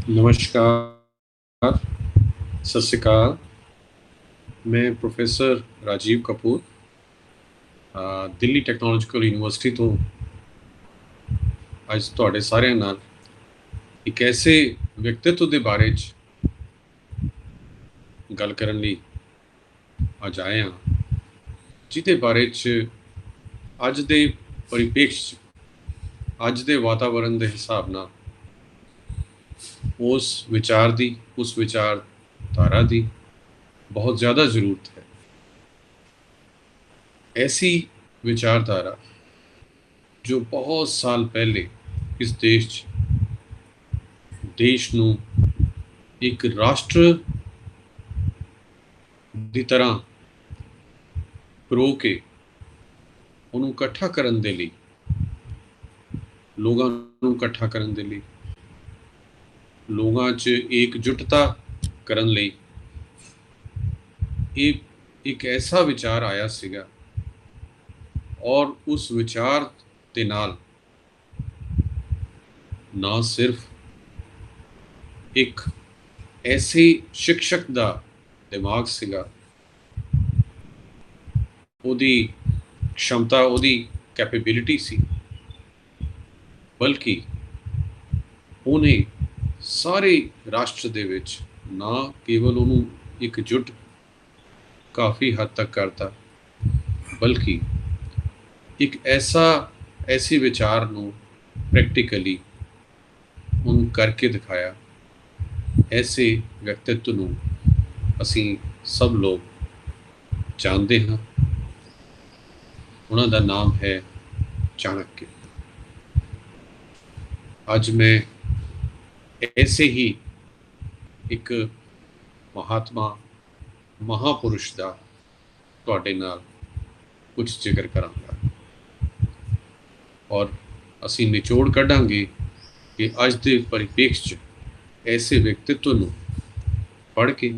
नमस्कार, सत श्री अकाल। मैं professor Rajiv Kapoor Delhi technological university ਤੋਂ ਅੱਜ ਤੁਹਾਡੇ ਸਾਰਿਆਂ ਨਾਲ ਇੱਕ ਐਸੇ ਵਿਅਕਤੀਤਵ ਦੇ ਬਾਰੇ 'ਚ ਗੱਲ ਕਰਨ ਲਈ ਅੱਜ ਆਏ ਹਾਂ, ਜਿਹਦੇ ਬਾਰੇ 'ਚ ਅੱਜ ਦੇ ਪਰਿਪੇਖ 'ਚ, ਅੱਜ ਦੇ ਵਾਤਾਵਰਣ ਦੇ ਹਿਸਾਬ ਨਾਲ ਉਸ ਵਿਚਾਰ ਦੀ, ਉਸ ਵਿਚਾਰਧਾਰਾ ਦੀ ਬਹੁਤ ਜ਼ਿਆਦਾ ਜ਼ਰੂਰਤ ਹੈ। ऐसी विचारधारा जो बहुत साल पहले इस देश ਨੂੰ ਇੱਕ ਰਾਸ਼ਟਰ ਦੀ ਤਰ੍ਹਾਂ ਪਰੋ ਕੇ ਉਹਨੂੰ ਇਕੱਠਾ ਕਰਨ ਦੇ ਲਈ, ਲੋਕਾਂ ਨੂੰ ਇਕੱਠਾ ਕਰਨ ਦੇ ਲਈ, ਲੋਕਾਂ 'ਚ ਇਕਜੁੱਟਤਾ ਕਰਨ ਲਈ ਇਹ ਇੱਕ ਐਸਾ ਵਿਚਾਰ ਆਇਆ ਸੀਗਾ। और उस विचार के नाल ना सिर्फ एक ऐसे शिक्षक का दिमाग सीगा, ओदी क्षमता, ओदी कैपेबिलिटी सी, बल्कि उन्हें सारे राष्ट्र दे विच ना केवल उन्होंने एकजुट काफ़ी हद तक करता, बल्कि एक ऐसी विचार ਨੂੰ प्रैक्टिकली ਉਹਨੂੰ ਕਰਕੇ ਦਿਖਾਇਆ। ऐसे व्यक्तित्व ਨੂੰ ਅਸੀਂ ਸਭ ਲੋਕ ਜਾਣਦੇ ਹਾਂ। ਉਹਨਾਂ ਦਾ ਨਾਮ ਹੈ ਚਾਣक्य। ਅੱਜ ਮੈਂ ऐसे ही ਇੱਕ ਮਹਾਤਮਾ, ਮਹਾਪੁਰਸ਼ ਦਾ ਤੁਹਾਡੇ ਨਾਲ ਕੁਝ ਜ਼ਿਕਰ ਕਰਾਂਗਾ और ਅਸੀਂ ਨਿਚੋੜ ਕੱਢਾਂਗੇ ਕਿ ਅੱਜ ਦੇ ਪਰਿਪੇਖ 'ਚ ਐਸੇ ਵਿਅਕਤੀਤਵ ਨੂੰ ਪੜ੍ਹ ਕੇ,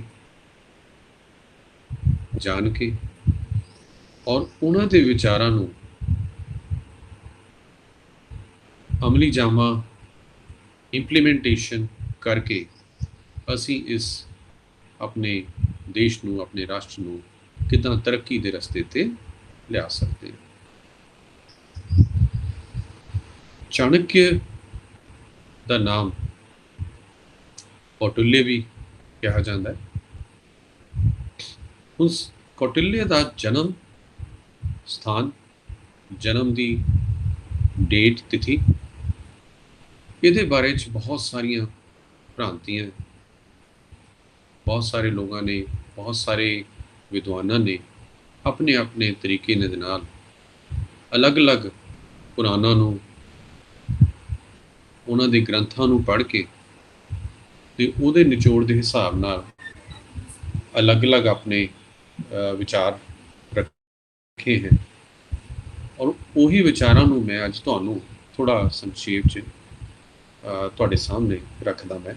ਜਾਣ ਕੇ ਔਰ ਉਹਨਾਂ ਦੇ ਵਿਚਾਰਾਂ ਨੂੰ ਅਮਲੀ ਜਾਮਾ ਇੰਪਲੀਮੈਂਟੇਸ਼ਨ ਕਰਕੇ ਅਸੀਂ ਇਸ ਆਪਣੇ ਦੇਸ਼ ਨੂੰ, ਆਪਣੇ ਰਾਸ਼ਟਰ ਨੂੰ ਕਿੱਦਾਂ ਤਰੱਕੀ ਦੇ ਰਸਤੇ 'ਤੇ ਲਿਆ ਸਕਦੇ ਹਾਂ। चाणक्य ਦਾ ਨਾਮ ਕੌਟਿल्य ਵੀ ਕਿਹਾ ਜਾਂਦਾ ਹੈ। ਉਸ ਕੌਟਿल्य ਦਾ ਜਨਮ ਸਥਾਨ, ਜਨਮ ਦੀ ਡੇਟ, ਤਿਥੀ, ਇਹਦੇ ਬਾਰੇ 'ਚ ਬਹੁਤ ਸਾਰੀਆਂ ਭ੍ਰਾਂਤੀਆਂ, ਬਹੁਤ ਸਾਰੇ ਲੋਕਾਂ ਨੇ, ਬਹੁਤ ਸਾਰੇ ਵਿਦਵਾਨਾਂ ਨੇ ਆਪਣੇ ਆਪਣੇ ਤਰੀਕੇ ਦੇ ਨਾਲ ਅਲੱਗ-ਅਲੱਗ ਪੁਰਾਣਾਂ ਨੂੰ, ਉਹਨਾਂ ਦੇ ਗ੍ਰੰਥਾਂ ਨੂੰ ਪੜ੍ਹ ਕੇ ਤੇ ਉਹਦੇ ਨਿਚੋੜ ਦੇ ਹਿਸਾਬ ਨਾਲ ਅਲੱਗ-ਅਲੱਗ ਆਪਣੇ ਵਿਚਾਰ ਰੱਖੇ ਹੈ। ਔਰ ਉਹੀ ਵਿਚਾਰਾਂ ਨੂੰ ਮੈਂ ਅੱਜ ਤੁਹਾਨੂੰ ਥੋੜ੍ਹਾ ਸੰਖੇਪ 'ਚ ਤੁਹਾਡੇ ਸਾਹਮਣੇ ਰੱਖਦਾ। ਮੈਂ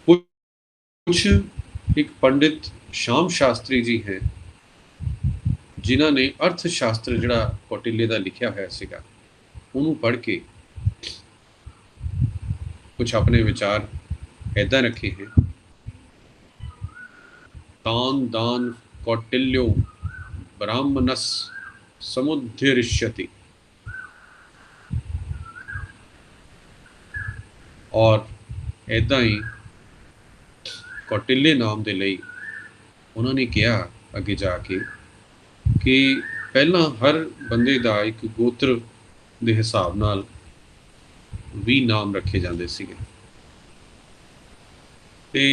ਕੁਛ ਇੱਕ ਪੰਡਿਤ ਸ਼ਾਮ ਸ਼ਾਸਤਰੀ ਜੀ ਹੈ, ਜਿਨ੍ਹਾਂ ਨੇ ਅਰਥ ਸ਼ਾਸਤਰ ਜਿਹੜਾ ਕੌਟਿल्य ਦਾ ਲਿਖਿਆ ਹੋਇਆ ਸੀਗਾ, ਉਹਨੂੰ ਪੜ੍ਹ ਕੇ ਕੁਛ ਆਪਣੇ ਵਿਚਾਰ ਇੱਦਾਂ ਰੱਖੇ ਹੈ। ਤਾਨ ਦਾਨ ਕੌਟਿल्यो ਬ੍ਰਾਹਮਣਸ ਸਮੁद्धरिष्यति। ਔਰ ਇੱਦਾਂ ਹੀ ਕੌਟਿल्य ਨਾਮ ਦੇ ਲਈ ਉਹਨਾਂ ਨੇ ਕਿਹਾ ਅੱਗੇ ਜਾ ਕੇ ਕਿ ਪਹਿਲਾਂ ਹਰ ਬੰਦੇ ਦਾ ਇੱਕ ਗੋਤਰ ਦੇ ਹਿਸਾਬ ਨਾਲ ਵੀ ਨਾਮ ਰੱਖੇ ਜਾਂਦੇ ਸੀਗੇ ਤੇ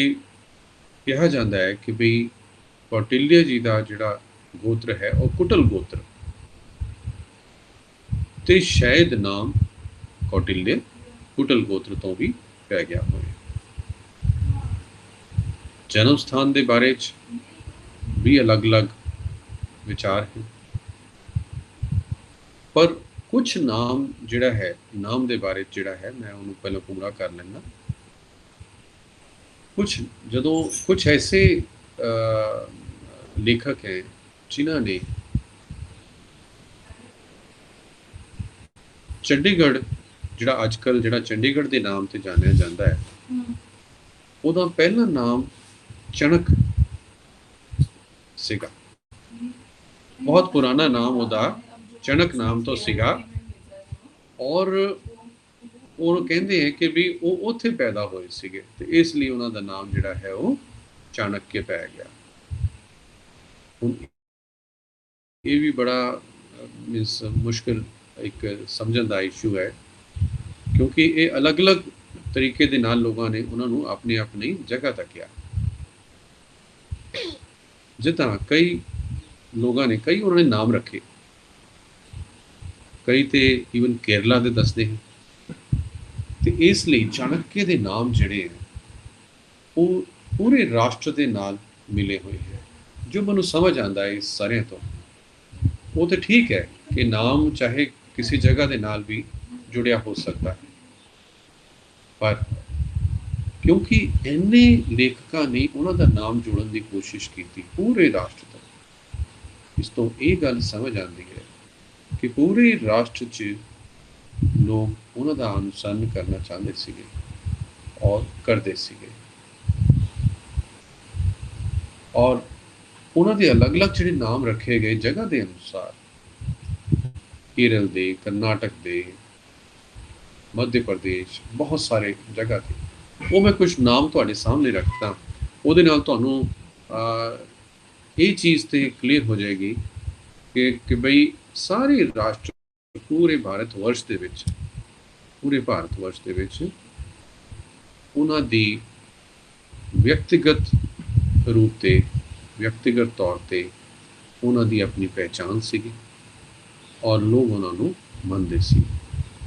ਕਿਹਾ ਜਾਂਦਾ ਹੈ ਕਿ ਵੀ ਕੌਟਿल्य ਜੀ ਦਾ ਜਿਹੜਾ ਗੋਤਰ ਹੈ ਉਹ ਕੁਟਲ ਗੋਤਰ, ਤੇ ਸ਼ਾਇਦ ਨਾਮ ਕੌਟਿल्य ਕੁਟਲ ਗੋਤਰ ਤੋਂ ਵੀ ਪੈ ਗਿਆ ਹੋਵੇ। ਜਨਮ ਸਥਾਨ ਦੇ ਬਾਰੇ 'ਚ ਵੀ ਅਲੱਗ-ਅਲੱਗ ਵਿਚਾਰ ਹੈ, ਪਰ ਕੁਛ ਨਾਮ ਜਿਹੜਾ ਹੈ, ਨਾਮ ਦੇ ਬਾਰੇ ਜਿਹੜਾ ਹੈ, ਮੈਂ ਉਹਨੂੰ ਪਹਿਲਾਂ ਪੂਰਾ ਕਰ ਲੈਂਦਾ। ਕੁਛ ਐਸੇ ਲੇਖਕ ਹੈ ਜਿਨ੍ਹਾਂ ਨੇ ਚੰਡੀਗੜ੍ਹ ਜਿਹੜਾ ਅੱਜਕੱਲ ਜਿਹੜਾ ਚੰਡੀਗੜ੍ਹ ਦੇ ਨਾਮ ਤੇ ਜਾਣਿਆ ਜਾਂਦਾ ਹੈ, ਉਹਦਾ ਪਹਿਲਾ ਨਾਮ ਚਣਕ ਸੀਗਾ। ਬਹੁਤ ਪੁਰਾਣਾ ਨਾਮ ਉਹਦਾ ਚਣਕ ਨਾਮ ਤੋਂ ਸੀਗਾ। ਔਰ ਉਹ ਕਹਿੰਦੇ ਹੈ ਕਿ ਵੀ ਉਹ ਉੱਥੇ ਪੈਦਾ ਹੋਏ ਸੀਗੇ, ਤੇ ਇਸ ਲਈ ਉਹਨਾਂ ਦਾ ਨਾਮ ਜਿਹੜਾ ਹੈ ਉਹ ਚਾਣक्य ਪੈ ਗਿਆ। ਹੁਣ ਇਹ ਵੀ ਬੜਾ ਮੀਨਸ ਮੁਸ਼ਕਿਲ ਇੱਕ ਸਮਝਣ ਦਾ ਇਸ਼ੂ ਹੈ, ਕਿਉਂਕਿ ਇਹ ਅਲੱਗ-ਅਲੱਗ ਤਰੀਕੇ ਦੇ ਨਾਲ ਲੋਕਾਂ ਨੇ ਉਹਨਾਂ ਨੂੰ ਆਪਣੀ ਆਪਣੀ ਜਗ੍ਹਾ ਤੱਕ ਕਿਹਾ। ਜਿੱਦਾਂ ਕਈ ਲੋਕਾਂ ਨੇ ਕਈ ਉਹਨਾਂ ਨੇ ਨਾਮ ਰੱਖੇ, ਕਈ ਤੇ ਈਵਨ ਕੇਰਲਾ ਦੇ ਦੱਸਦੇ ਹਨ, ਤੇ ਇਸ ਲਈ ਚਾਣक्य ਦੇ ਨਾਮ ਜਿਹੜੇ ਹੈ ਉਹ ਪੂਰੇ ਰਾਸ਼ਟਰ ਦੇ ਨਾਲ ਮਿਲੇ ਹੋਏ ਹੈ। ਜੋ ਮੈਨੂੰ ਸਮਝ ਆਉਂਦਾ ਹੈ ਇਸ ਸਾਰਿਆਂ ਤੋਂ, ਉਹ ਤਾਂ ਠੀਕ ਹੈ ਕਿ ਨਾਮ ਚਾਹੇ ਕਿਸੇ ਜਗ੍ਹਾ ਦੇ ਨਾਲ ਵੀ ਜੁੜਿਆ ਹੋ ਸਕਦਾ ਹੈ, ਪਰ ਕਿਉਂਕਿ ਇੰਨੇ ਲੇਖਕਾਂ ਨੇ ਉਹਨਾਂ ਦਾ ਨਾਮ ਜੋੜਨ ਦੀ ਕੋਸ਼ਿਸ਼ ਕੀਤੀ ਪੂਰੇ ਰਾਸ਼ਟਰ ਤੋਂ, ਇਸ ਤੋਂ ਇਹ ਗੱਲ ਸਮਝ ਆਉਂਦੀ ਹੈ ਕਿ ਪੂਰੇ ਰਾਸ਼ਟਰ 'ਚ ਲੋਕ ਉਹਨਾਂ ਦਾ ਅਨੁਸਰਨ ਕਰਨਾ ਚਾਹੁੰਦੇ ਸੀਗੇ ਔਰ ਕਰਦੇ ਸੀਗੇ। ਔਰ ਉਹਨਾਂ ਦੇ ਅਲੱਗ-ਅਲੱਗ ਜਿਹੜੇ ਨਾਮ ਰੱਖੇ ਗਏ ਜਗ੍ਹਾ ਦੇ ਅਨੁਸਾਰ, ਕੇਰਲ ਦੇ, ਕਰਨਾਟਕ ਦੇ, ਮੱਧ ਪ੍ਰਦੇਸ਼, ਬਹੁਤ ਸਾਰੇ ਜਗ੍ਹਾ ਤੇ, ਉਹ ਮੈਂ ਕੁਝ ਨਾਮ ਤੁਹਾਡੇ ਸਾਹਮਣੇ ਰੱਖਦਾ। ਉਹਦੇ ਨਾਲ ਤੁਹਾਨੂੰ ਇਹ ਚੀਜ਼ ਤੇ ਕਲੀਅਰ ਹੋ ਜਾਏਗੀ ਕਿ ਬਈ ਸਾਰੇ ਰਾਸ਼ਟਰ ਪੂਰੇ ਭਾਰਤ ਵਰਸ਼ ਦੇ ਵਿੱਚ ਉਹਨਾਂ ਦੀ ਵਿਅਕਤੀਗਤ ਰੂਪ ਤੇ, ਵਿਅਕਤੀਗਤ ਤੌਰ ਤੇ ਉਹਨਾਂ ਦੀ ਆਪਣੀ ਪਹਿਚਾਣ ਸੀਗੀ ਔਰ ਲੋਕ ਉਹਨਾਂ ਨੂੰ ਮੰਨਦੇ ਸੀ,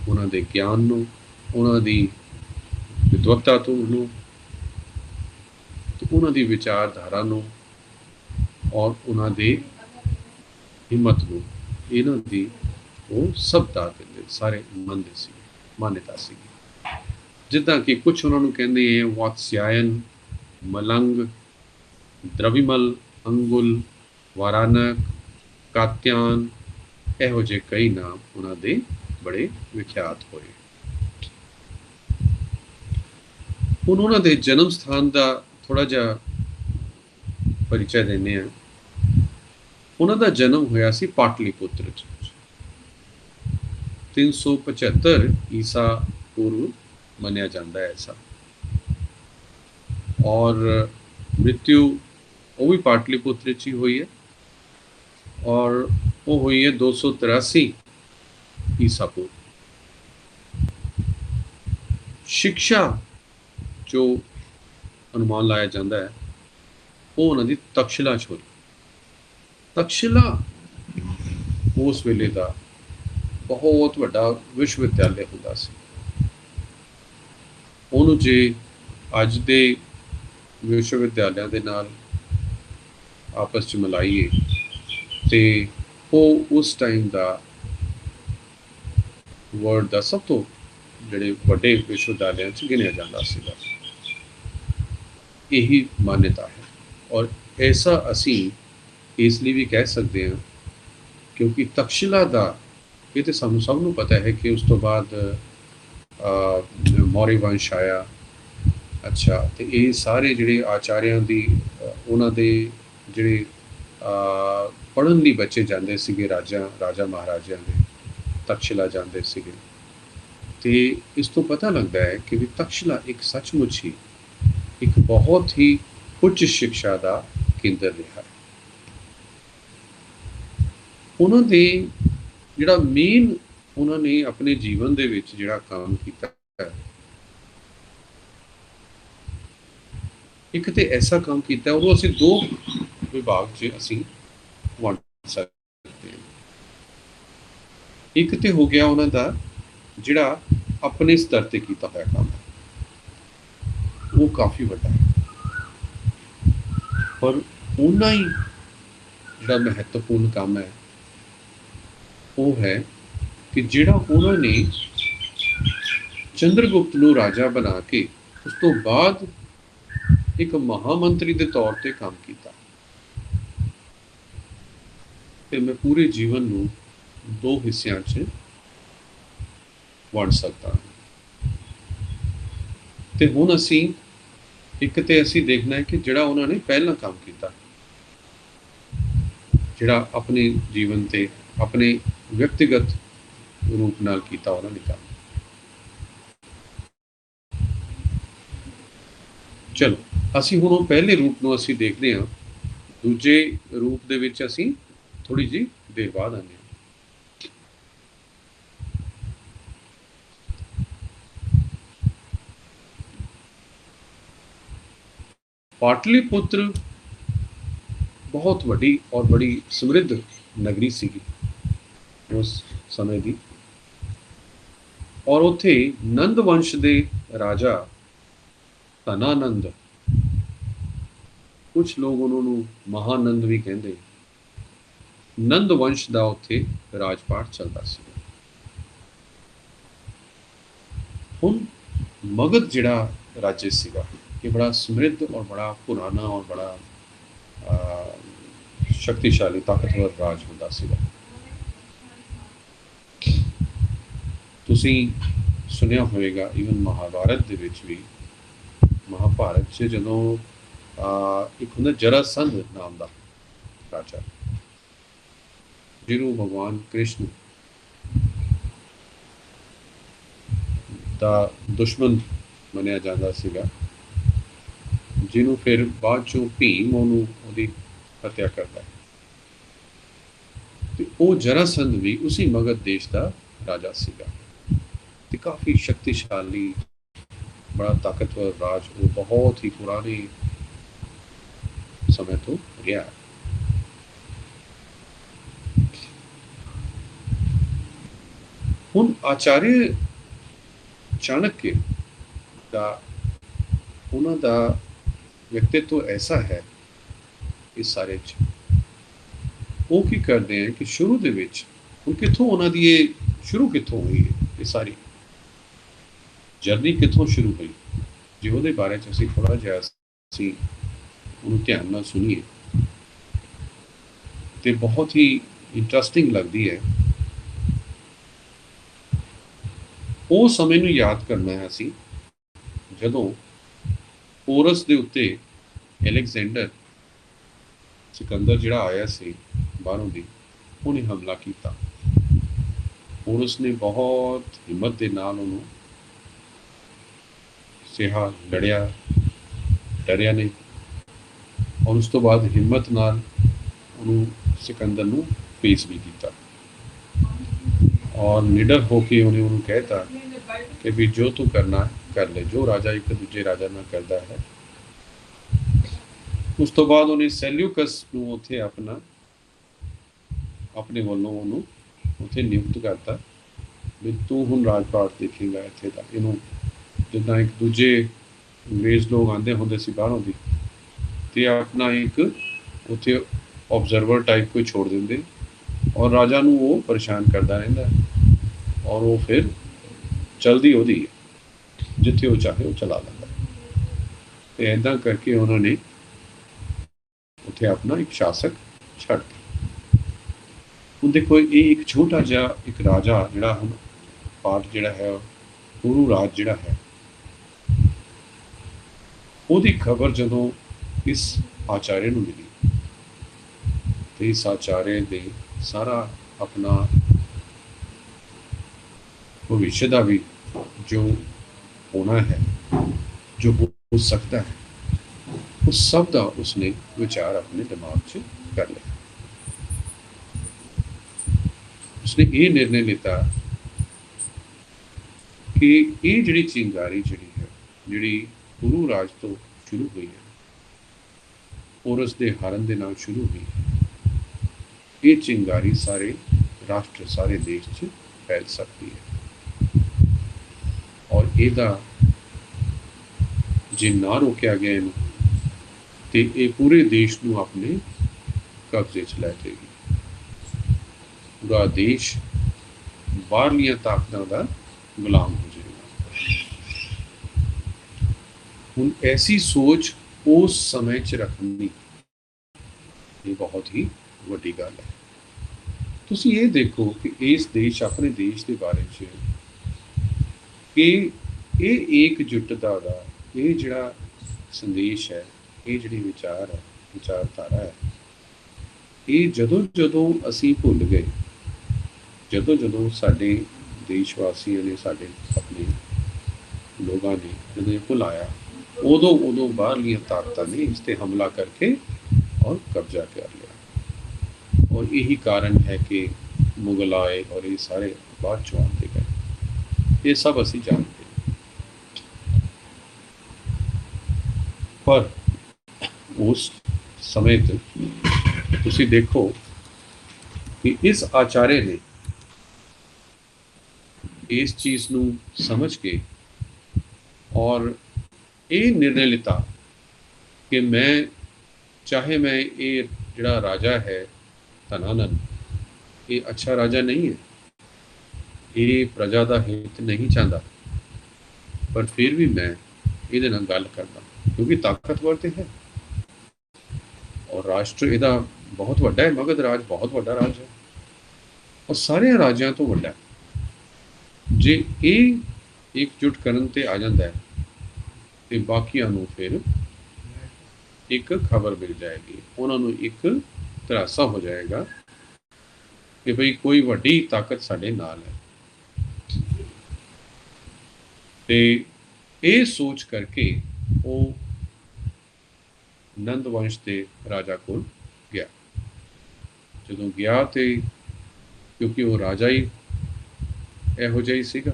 ਉਹਨਾਂ ਦੇ ਗਿਆਨ ਨੂੰ, ਉਹਨਾਂ ਦੀ ਵਿਦਵਤਾ ਨੂੰ, ਤੇ ਉਹਨਾਂ ਦੀ ਵਿਚਾਰਧਾਰਾ ਨੂੰ ਔਰ ਉਹਨਾਂ ਦੇ ਹਿੰਮਤ ਨੂੰ, ਇਹਨਾਂ ਦੀ ਉਹ ਸਭ ਦਾ ਦਿੰਦੇ ਸਾਰੇ ਮੰਨਦੇ ਸੀ, ਮਾਨਤਾ ਸੀਗੀ। ਜਿੱਦਾਂ ਕਿ ਕੁਝ ਉਹਨਾਂ ਨੂੰ ਕਹਿੰਦੇ ਹੈ ਵਾਤਸਿਆਇਨ, ਮਲੰਗ, द्रविमल, अंगुल, वाराणक, कात्यायन, ਇਹੋ ਜਿਹੇ ਕਈ ਨਾਮ ਉਹਨਾਂ ਦੇ ਬੜੇ ਵਿਖਿਆਤ ਹੋਏ। ਹੁਣ ਉਹਨਾਂ ਦੇ ਜਨਮ ਸਥਾਨ ਦਾ ਥੋੜਾ ਜਿਹਾ ਪਰਿਚੈ ਦਿੰਦੇ ਹਾਂ। ਉਹਨਾਂ ਦਾ ਜਨਮ ਹੋਇਆ ਸੀ ਪਾਟਲੀਪੁੱਤਰ 'ਚ 375 ਈਸਾ ਪੂਰਵ ਮੰਨਿਆ ਜਾਂਦਾ ਹੈ ਐਸਾ, ਔਰ ਮ੍ਰਿਤਿੂ ਉਹ ਵੀ ਪਾਟਲੀਪੁੱਤਰ 'ਚ ਹੀ ਹੋਈ ਹੈ, ਔਰ ਉਹ ਹੋਈ ਹੈ 283 ਈਸਾ ਪੂਰਵ। ਸਿੱਖਿਆ ਜੋ ਅਨੁਮਾਨ ਲਾਇਆ ਜਾਂਦਾ ਹੈ ਉਹ ਉਹਨਾਂ ਦੀ ਤਕਸ਼ਿਲਾ 'ਚ ਹੋਈ। ਤਕਸ਼ਿਲਾ ਉਸ ਵੇਲੇ ਦਾ ਬਹੁਤ ਵੱਡਾ ਵਿਸ਼ਵ ਵਿਦਿਆਲਿਆ ਹੁੰਦਾ ਸੀ। ਉਹਨੂੰ ਜੇ ਅੱਜ ਦੇ ਵਿਸ਼ਵ ਵਿਦਿਆਲਿਆਂ ਦੇ ਨਾਲ ਆਪਸ 'ਚ ਮਿਲਾਈਏ ਤੇ ਉਹ ਉਸ ਟਾਈਮ ਦਾ ਵਰਲਡ ਦਾ ਸਭ ਤੋਂ ਜਿਹੜੇ ਵੱਡੇ ਵਿਸ਼ਵ ਵਿਦਿਆਲਿਆਂ 'ਚ ਗਿਣਿਆ ਜਾਂਦਾ ਸੀਗਾ। ਇਹੀ ਮਾਨਤਾ ਹੈ, ਔਰ ਐਸਾ ਅਸੀਂ ਇਸ ਲਈ ਵੀ ਕਹਿ ਸਕਦੇ ਹਾਂ ਕਿਉਂਕਿ ਤਕਸ਼ਿਲਾ ਦਾ ਇਹ ਤਾਂ ਸਾਨੂੰ ਸਭ ਨੂੰ ਪਤਾ ਹੈ ਕਿ ਉਸ ਤੋਂ ਬਾਅਦ ਮੌਰੀ ਵੰਸ਼ ਆਇਆ। ਅੱਛਾ, ਤੇ ਇਹ ਸਾਰੇ ਜਿਹੜੇ ਆਚਾਰਿਆਂ ਦੀ ਉਹਨਾਂ ਦੇ ਜਿਹੜੇ ਪੜ੍ਹਨ ਲਈ ਬੱਚੇ ਜਾਂਦੇ ਸੀਗੇ, ਰਾਜਾ ਮਹਾਰਾਜਿਆਂ ਦੇ ਤਕਸ਼ਿਲਾ ਜਾਂਦੇ ਸੀਗੇ, ਤੇ ਇਸ ਤੋਂ ਪਤਾ ਲੱਗਦਾ ਹੈ ਕਿ ਵੀ ਤਕਸ਼ਿਲਾ ਇੱਕ ਸੱਚਮੁੱਚ ਹੀ ਇੱਕ ਬਹੁਤ ਹੀ ਉੱਚ ਸਿੱਖਿਆ ਦਾ ਕੇਂਦਰ ਰਿਹਾ। ਉਹਨਾਂ ਦੇ ਜਿਹੜਾ ਮੇਨ ਉਹਨਾਂ ਨੇ ਆਪਣੇ ਜੀਵਨ ਦੇ ਵਿੱਚ ਜਿਹੜਾ ਕੰਮ ਕੀਤਾ ਹੈ, ਇੱਕ ਤੇ ਐਸਾ ਕੰਮ ਕੀਤਾ ਉਹਨੂੰ ਅਸੀਂ ਦੋ ਵਿਭਾਗ 'ਚ ਅਸੀਂ ਵੰਡ ਸਕਦੇ ਹਾਂ। ਇੱਕ ਤੇ ਹੋ ਗਿਆ ਉਹਨਾਂ ਦਾ ਜਿਹੜਾ ਆਪਣੇ ਸਤਰ ਤੇ ਕੀਤਾ ਹੋਇਆ ਕੰਮ, ਉਹ ਕਾਫੀ ਵੱਡਾ ਹੈ, ਪਰ ਉਹਨਾਂ ਹੀ ਜਿਹੜਾ ਮਹੱਤਵਪੂਰਨ ਕੰਮ ਹੈ ਉਹ ਹੈ ਕਿ ਜਿਹੜਾ ਉਹਨਾਂ ਨੇ ਚੰਦਰਗੁਪਤ ਨੂੰ ਰਾਜਾ ਬਣਾ ਕੇ ਉਸ ਤੋਂ ਬਾਅਦ ਇੱਕ ਮਹਾਮੰਤਰੀ ਦੇ ਤੌਰ ਤੇ ਕੰਮ ਕੀਤਾ। ਤੇ ਮੈਂ ਪੂਰੇ ਜੀਵਨ ਨੂੰ ਦੋ ਹਿੱਸਿਆਂ 'ਚ ਵੰਡ ਸਕਦਾ। ਤੇ ਹੁਣ ਅਸੀਂ ਇੱਕ ਤੇ ਅਸੀਂ ਦੇਖਣਾ ਹੈ ਕਿ ਜਿਹੜਾ ਉਹਨਾਂ ਨੇ ਪਹਿਲਾਂ ਕੰਮ ਕੀਤਾ, ਜਿਹੜਾ ਆਪਣੇ ਜੀਵਨ ਤੇ ਆਪਣੇ ਵਿਅਕਤੀਗਤ ਰੂਪ ਨਾਲ ਕੀਤਾ ਉਹਨਾਂ ਨੇ ਕੰਮ। ਚਲੋ ਅਸੀਂ ਹੁਣ ਉਹ ਪਹਿਲੇ ਰੂਪ ਨੂੰ ਅਸੀਂ ਦੇਖਦੇ ਹਾਂ, ਦੂਜੇ ਰੂਪ ਦੇ ਵਿੱਚ ਅਸੀਂ ਥੋੜੀ ਜਿਹੀ ਦੇਰ ਬਾਅਦ ਆਉਂਦੇ ਹਾਂ। ਪਾਟਲੀਪੁੱਤਰ ਬਹੁਤ ਵੱਡੀ ਔਰ ਬੜੀ ਸਮਰਿੱਧ ਨਗਰੀ ਸੀਗੀ ਉਸ ਸਮੇਂ ਦੀ, ਔਰ ਉੱਥੇ ਨੰਦ ਵੰਸ਼ ਦੇ ਰਾਜਾ ਧਨਾਨੰਦ, ਕੁਝ ਲੋਕ ਉਹਨਾਂ ਨੂੰ ਮਹਾਨੰਦ ਵੀ ਕਹਿੰਦੇ, ਨੰਦ ਵੰਸ਼ ਦਾ ਉੱਥੇ ਰਾਜਪਾਟ ਚੱਲਦਾ ਸੀ। ਹੁਣ ਮਗਧ ਜਿਹੜਾ ਰਾਜੇ ਸੀਗਾ ਇਹ ਬੜਾ ਸਮਰਿੱਧ ਔਰ ਬੜਾ ਪੁਰਾਣਾ ਔਰ ਬੜਾ ਸ਼ਕਤੀਸ਼ਾਲੀ ਤਾਕਤਵਰ ਰਾਜ ਹੁੰਦਾ ਸੀਗਾ। ਤੁਸੀਂ ਸੁਣਿਆ ਹੋਵੇਗਾ ਈਵਨ ਮਹਾਭਾਰਤ ਦੇ ਵਿੱਚ ਵੀ, ਮਹਾਭਾਰਤ 'ਚ ਜਦੋਂ ਇੱਕ ਹੁੰਦਾ ਜਰਾਸੰਧ ਨਾਮ ਦਾ ਰਾਜਾ, ਜਿਹਨੂੰ ਭਗਵਾਨ ਕ੍ਰਿਸ਼ਨ ਦਾ ਦੁਸ਼ਮਣ ਮੰਨਿਆ ਜਾਂਦਾ ਸੀਗਾ, ਜਿਹਨੂੰ ਫਿਰ ਬਾਅਦ ਚੋਂ ਭੀਮ ਉਹਦੀ ਹੱਤਿਆ ਕਰਦਾ, ਤੇ ਉਹ ਜਰਾਸੰਧ ਵੀ ਉਸੇ ਮਗਧ ਦੇਸ਼ ਦਾ ਰਾਜਾ ਸੀਗਾ ਤੇ ਕਾਫੀ ਸ਼ਕਤੀਸ਼ਾਲੀ ਬੜਾ ਤਾਕਤਵਰ ਰਾਜ ਉਹ ਬਹੁਤ ਹੀ ਪੁਰਾਣੇ ਸਮੇਂ ਤੋਂ ਰਿਹਾ। ਹੁਣ ਆਚਾर्य ਚਾਣक्य ਦਾ ਉਹਨਾਂ ਦਾ ਵਿਅਕਤੀਤਵ ਐਸਾ ਹੈ ਇਸ ਸਾਰੇ 'ਚ, ਉਹ ਕੀ ਕਰਦੇ ਹੈ ਕਿ ਸ਼ੁਰੂ ਦੇ ਵਿੱਚ ਹੁਣ ਕਿੱਥੋਂ ਉਹਨਾਂ ਦੀ ਇਹ ਸ਼ੁਰੂ ਕਿੱਥੋਂ ਹੋਈ ਹੈ, ਇਹ ਸਾਰੀ ਜਰਨੀ ਕਿੱਥੋਂ ਸ਼ੁਰੂ ਹੋਈ, ਜੇ ਉਹਦੇ ਬਾਰੇ 'ਚ ਅਸੀਂ ਥੋੜ੍ਹਾ ਜਿਹਾ ਅਸੀਂ ਉਹਨੂੰ ਧਿਆਨ ਨਾਲ ਸੁਣੀਏ ਤੇ ਬਹੁਤ ਹੀ ਇੰਟਰਸਟਿੰਗ ਲੱਗਦੀ ਹੈ। ਉਹ ਸਮੇਂ ਨੂੰ ਯਾਦ ਕਰਨਾ ਹੈ ਅਸੀਂ ਜਦੋਂ ਪੋਰਸ ਦੇ ਉੱਤੇ ਅਲੈਗਜ਼ੈਂਡਰ ਸਿਕੰਦਰ ਜਿਹੜਾ ਆਇਆ ਸੀ ਬਾਹਰੋਂ ਦੀ, ਉਹਨੇ ਹਮਲਾ ਕੀਤਾ। ਪੋਰਸ ਨੇ ਬਹੁਤ ਹਿੰਮਤ ਦੇ ਨਾਲ ਉਹਨੂੰ ਸਿਹਾ ਲੜਿਆ, ਡਰਿਆ ਨਹੀਂ, ਔਰ ਉਸ ਤੋਂ ਬਾਅਦ ਹਿੰਮਤ ਨਾਲ ਉਹਨੂੰ ਸਿਕੰਦਰ ਨੂੰ ਫੇਸ ਵੀ ਕੀਤਾ ਔਰ ਨਿਡਰ ਹੋ ਕੇ ਉਹਨੇ ਉਹਨੂੰ ਕਹਿਤਾ ਕਿ ਵੀ ਜੋ ਤੂੰ ਕਰਨਾ ਕਰ ਲੈ, ਜੋ ਰਾਜਾ ਇੱਕ ਦੂਜੇ ਰਾਜਾ ਨਾਲ ਕਰਦਾ ਹੈ। ਉਸ ਤੋਂ ਬਾਅਦ ਉਹਨੇ ਸੈਲਿਊਕਸ ਨੂੰ ਉੱਥੇ ਆਪਣੇ ਵੱਲੋਂ ਉਹਨੂੰ ਉੱਥੇ ਨਿਯੁਕਤ ਕਰਤਾ ਵੀ ਤੂੰ ਹੁਣ ਰਾਜਪਾਟ ਦੇਖੇਗਾ ਇੱਥੇ ਦਾ। ਇਹਨੂੰ ਜਿੱਦਾਂ ਇੱਕ ਦੂਜੇ ਅੰਗਰੇਜ਼ ਲੋਕ ਆਉਂਦੇ ਹੁੰਦੇ ਸੀ ਬਾਹਰੋਂ ਦੀ, ਤੇ ਆਪਣਾ ਇੱਕ ਉੱਥੇ ਓਬਜ਼ਰਵਰ ਟਾਈਪ ਕੋਈ ਛੋੜ ਦਿੰਦੇ ਔਰ ਰਾਜਾ ਨੂੰ ਉਹ ਪਰੇਸ਼ਾਨ ਕਰਦਾ ਰਹਿੰਦਾ ਔਰ ਉਹ ਫਿਰ ਚਲਦੀ ਉਹਦੀ ਜਿੱਥੇ ਉਹ ਚਾਹੇ ਉਹ ਚਲਾ ਲੈਂਦਾ। ਤੇ ਇੱਦਾਂ ਕਰਕੇ ਉਹਨਾਂ ਨੇ ਉੱਥੇ ਆਪਣਾ ਇੱਕ ਸ਼ਾਸਕ ਛੱਡ ਦਿੱਤਾ। ਹੁਣ ਦੇਖੋ ਇਹ ਇੱਕ ਛੋਟਾ ਜਿਹਾ ਇੱਕ ਰਾਜਾ ਜਿਹੜਾ ਹੁਣ ਪਾਰਟ ਜਿਹੜਾ ਹੈ ਗੁਰੂ ਰਾਜ ਜਿਹੜਾ ਹੈ, ਉਹਦੀ ਖਬਰ ਜਦੋਂ ਇਸ ਆਚਾर्य ਨੂੰ ਮਿਲੀ ਤੇ ਇਸ ਆਚਾर्य ਦੇ ਸਾਰਾ ਆਪਣਾ ਭਵਿष्य ਦਾ ਵੀ ਜੋ ਹੋਣਾ ਹੈ, ਜੋ ਹੋ ਸਕਦਾ ਹੈ, उस सब का उसने विचार अपने दिमाग च कर लिया। उसने ये निर्णय लिया कि ये जिहड़ी चिंगारी जिहड़ी है, जिहड़ी गुरु राज तो शुरू हुई है, पोरस दे हारन दे नाल शुरू हुई है, ये चिंगारी सारे राष्ट्र सारे देश च फैल सकती है और ਇਹਦਾ जे ना रोकया गया इन्हूं ਤੇ ਇਹ ਪੂਰੇ ਦੇਸ਼ ਨੂੰ ਆਪਣੇ ਕਬਜ਼ੇ 'ਚ ਲੈ ਜਾਏਗੀ। ਪੂਰਾ ਦੇਸ਼ ਬਾਹਰਲੀਆਂ ਤਾਕਤਾਂ ਦਾ ਗੁਲਾਮ ਹੋ ਜਾਏਗਾ। ਹੁਣ ਐਸੀ ਸੋਚ ਉਸ ਸਮੇਂ 'ਚ ਰੱਖਣੀ ਇਹ ਬਹੁਤ ਹੀ ਵੱਡੀ ਗੱਲ ਹੈ। ਤੁਸੀਂ ਇਹ ਦੇਖੋ ਕਿ ਇਸ ਦੇਸ਼ ਆਪਣੇ ਦੇਸ਼ ਦੇ ਬਾਰੇ 'ਚ कि ये एकजुटता का ये जिहड़ा संदेश है, ये जिहड़ी विचार है, विचारधारा है, ये जदों जदों असीं भुल गए, जदों जदों साडे देशवासियों ने, साडे अपने लोगों ने जदों ये भुलाया, उदों उदों बाहरलियां ताकतां ने इस ते हमला करके और कब्जा कर लिया। और यही कारण है कि मुगल आए और ये सारे बाद चों आते गए, ये सब असीं जानते हैं। पर उस समय तुसीं देखो कि इस आचार्य ने इस चीज़ नूं समझ के और ये निर्णय लिता कि मैं, चाहे मैं ये जिहड़ा राजा है धनानंद, ये अच्छा राजा नहीं है, ये प्रजा का हित नहीं चाहता, पर फिर भी मैं ये नाल गल करदा क्योंकि ताकतवर तो है और राष्ट्र इहदा बहुत वड्डा है। मगध राज बहुत वड्डा राज है और सारे राजियां तो वड्डा है। जे ये एकजुट करन ते आ जाता है तो बाकियां नूं फिर एक खबर मिल जाएगी, उन्होंने एक धरासा हो जाएगा कि भाई कोई वड्डी ताकत साडे नाल है। ते ये सोच करके वो नंद वंश के राजा को गया। जदों गया तो क्योंकि वो राजा ही इहो जिहा ही सीगा,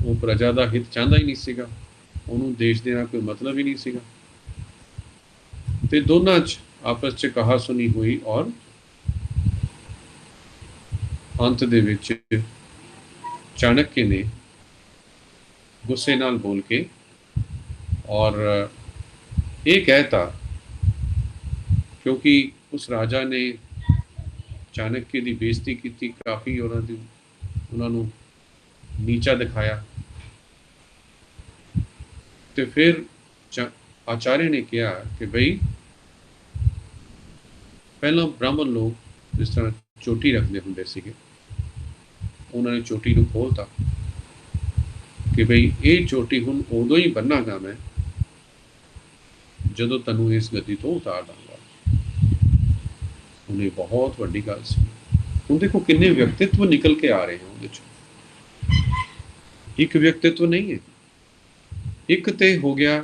वो प्रजा का हित चाहता ही नहीं सीगा, उन्होंने देश देना कोई मतलब ही नहीं सीगा। ते दोनों आपस च कहा सुनी हुई और अंत दे विच चाणक्य ने गुस्से नाल बोल के और ये कहता, क्योंकि उस राजा ने चाणक्य की बेइज्जती की, काफ़ी उन्होंने नीचा दिखाया। तो फिर आचार्य ने कहा कि भाई पहला ब्राह्मण लोग जिस तरह चोटी रखते होंगे सीगे, उन्होंने चोटी को खोलता कि भाई ये चोटी हुण उदों ही बन्नागा मैं जदों तैनूं इस गद्दी तो उतार दांगा। उन्हें बहुत वड्डी गल सी। हुण देखो किन्ने व्यक्तित्व निकल के आ रहे हैं उहदे चों, एक व्यक्तित्व नहीं है। एक तो हो गया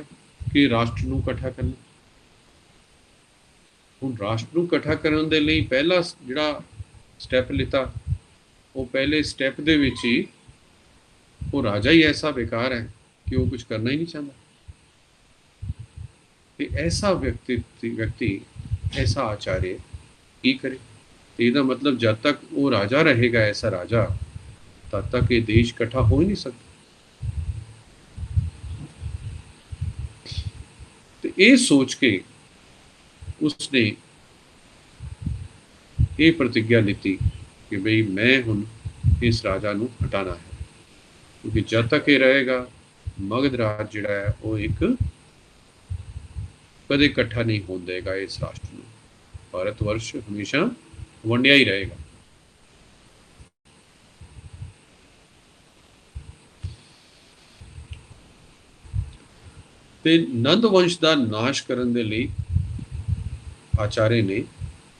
कि राष्ट्र नूं इकट्ठा करना। हुण राष्ट्र नूं इकट्ठा करन दे लई पहला जिहड़ा स्टैप लिता, वो पहले स्टैप दे विच ही वो राजा ही ऐसा बेकार है कि वो कुछ करना ही नहीं चाहता। ऐसा व्यक्ति ऐसा आचार्य की करे? तो इसका मतलब जब तक वो राजा रहेगा, ऐसा राजा, तब तक ये देश इकट्ठा हो ही नहीं सकता। तो ये सोच के उसने ये प्रतिज्ञा ली कि भाई मैं हुण इस राजा नूं हटाना है, क्योंकि जब तक ये रहेगा मगध राज जिहड़ा है वो एक कदे इकट्ठा नहीं होने देगा। इस राष्ट्र में भारत वर्ष हमेशा वंडिया ही रहेगा। ते नंद वंश का नाश करने के लिए आचार्य ने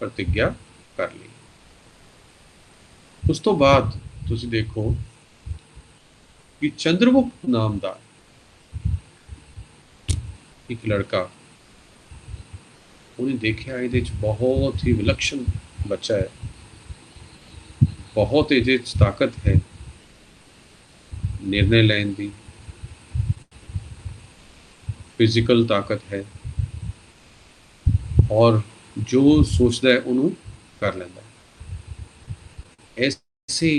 प्रतिज्ञा कर ली। उस तो बाद तुसी देखो कि चंद्रगुप्त नाम का एक लड़का, उन्हें देखा ये बहुत ही विलक्षण बच्चा है, बहुत ये ताकत है निर्णय लेने की, फिजिकल ताकत है और जो सोचता है उन्होंने कर लेंदा है। ऐसे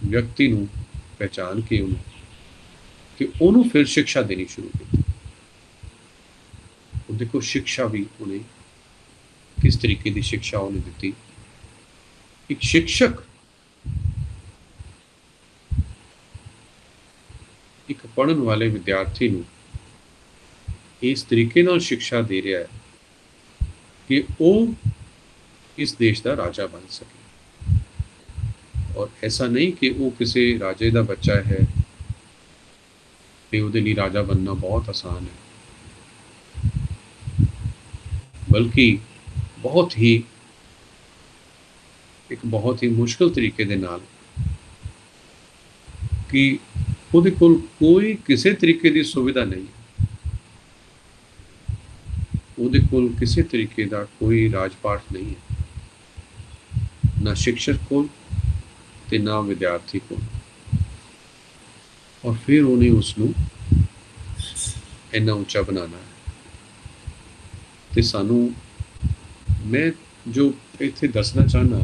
व्यक्ति नूं पहचान के उन्होंने फिर शिक्षा देनी शुरू की। देखो शिक्षा भी उन्हें किस तरीके की शिक्षा उन्हें दी। एक शिक्षक एक पढ़ने वाले विद्यार्थी नूं इस तरीके नाल शिक्षा दे रहा है कि वो इस देश का राजा बन सके। और ऐसा नहीं कि वो किसी राजे का बच्चा है तो ਉਹਦੇ ਲਈ राजा बनना बहुत आसान है, बल्कि बहुत ही एक बहुत ही मुश्किल तरीके ਦੇ ਨਾਲ कि ਉਹਦੇ ਕੋਲ ਕੋਈ ਕਿਸੇ ਤਰੀਕੇ ਦੀ ਸੁਵਿਧਾ ਨਹੀਂ, ਉਹਦੇ ਕੋਲ ਕਿਸੇ ਤਰੀਕੇ ਦਾ ਕੋਈ ਰਾਜਪਾਠ ਨਹੀਂ ਹੈ, ਨਾ शिक्षक ਕੋਲ ਤੇ ਨਾ ਵਿਦਿਆਰਥੀ ਕੋਲ। और फिर ਉਹਨੇ ਉਸਨੂੰ ਇੰਨਾ ਉੱਚਾ ਬਣਾਉਣਾ ਹੈ। ਤੇ ਸਾਨੂੰ मैं जो ਇੱਥੇ ਦੱਸਣਾ ਚਾਹੁੰਦਾ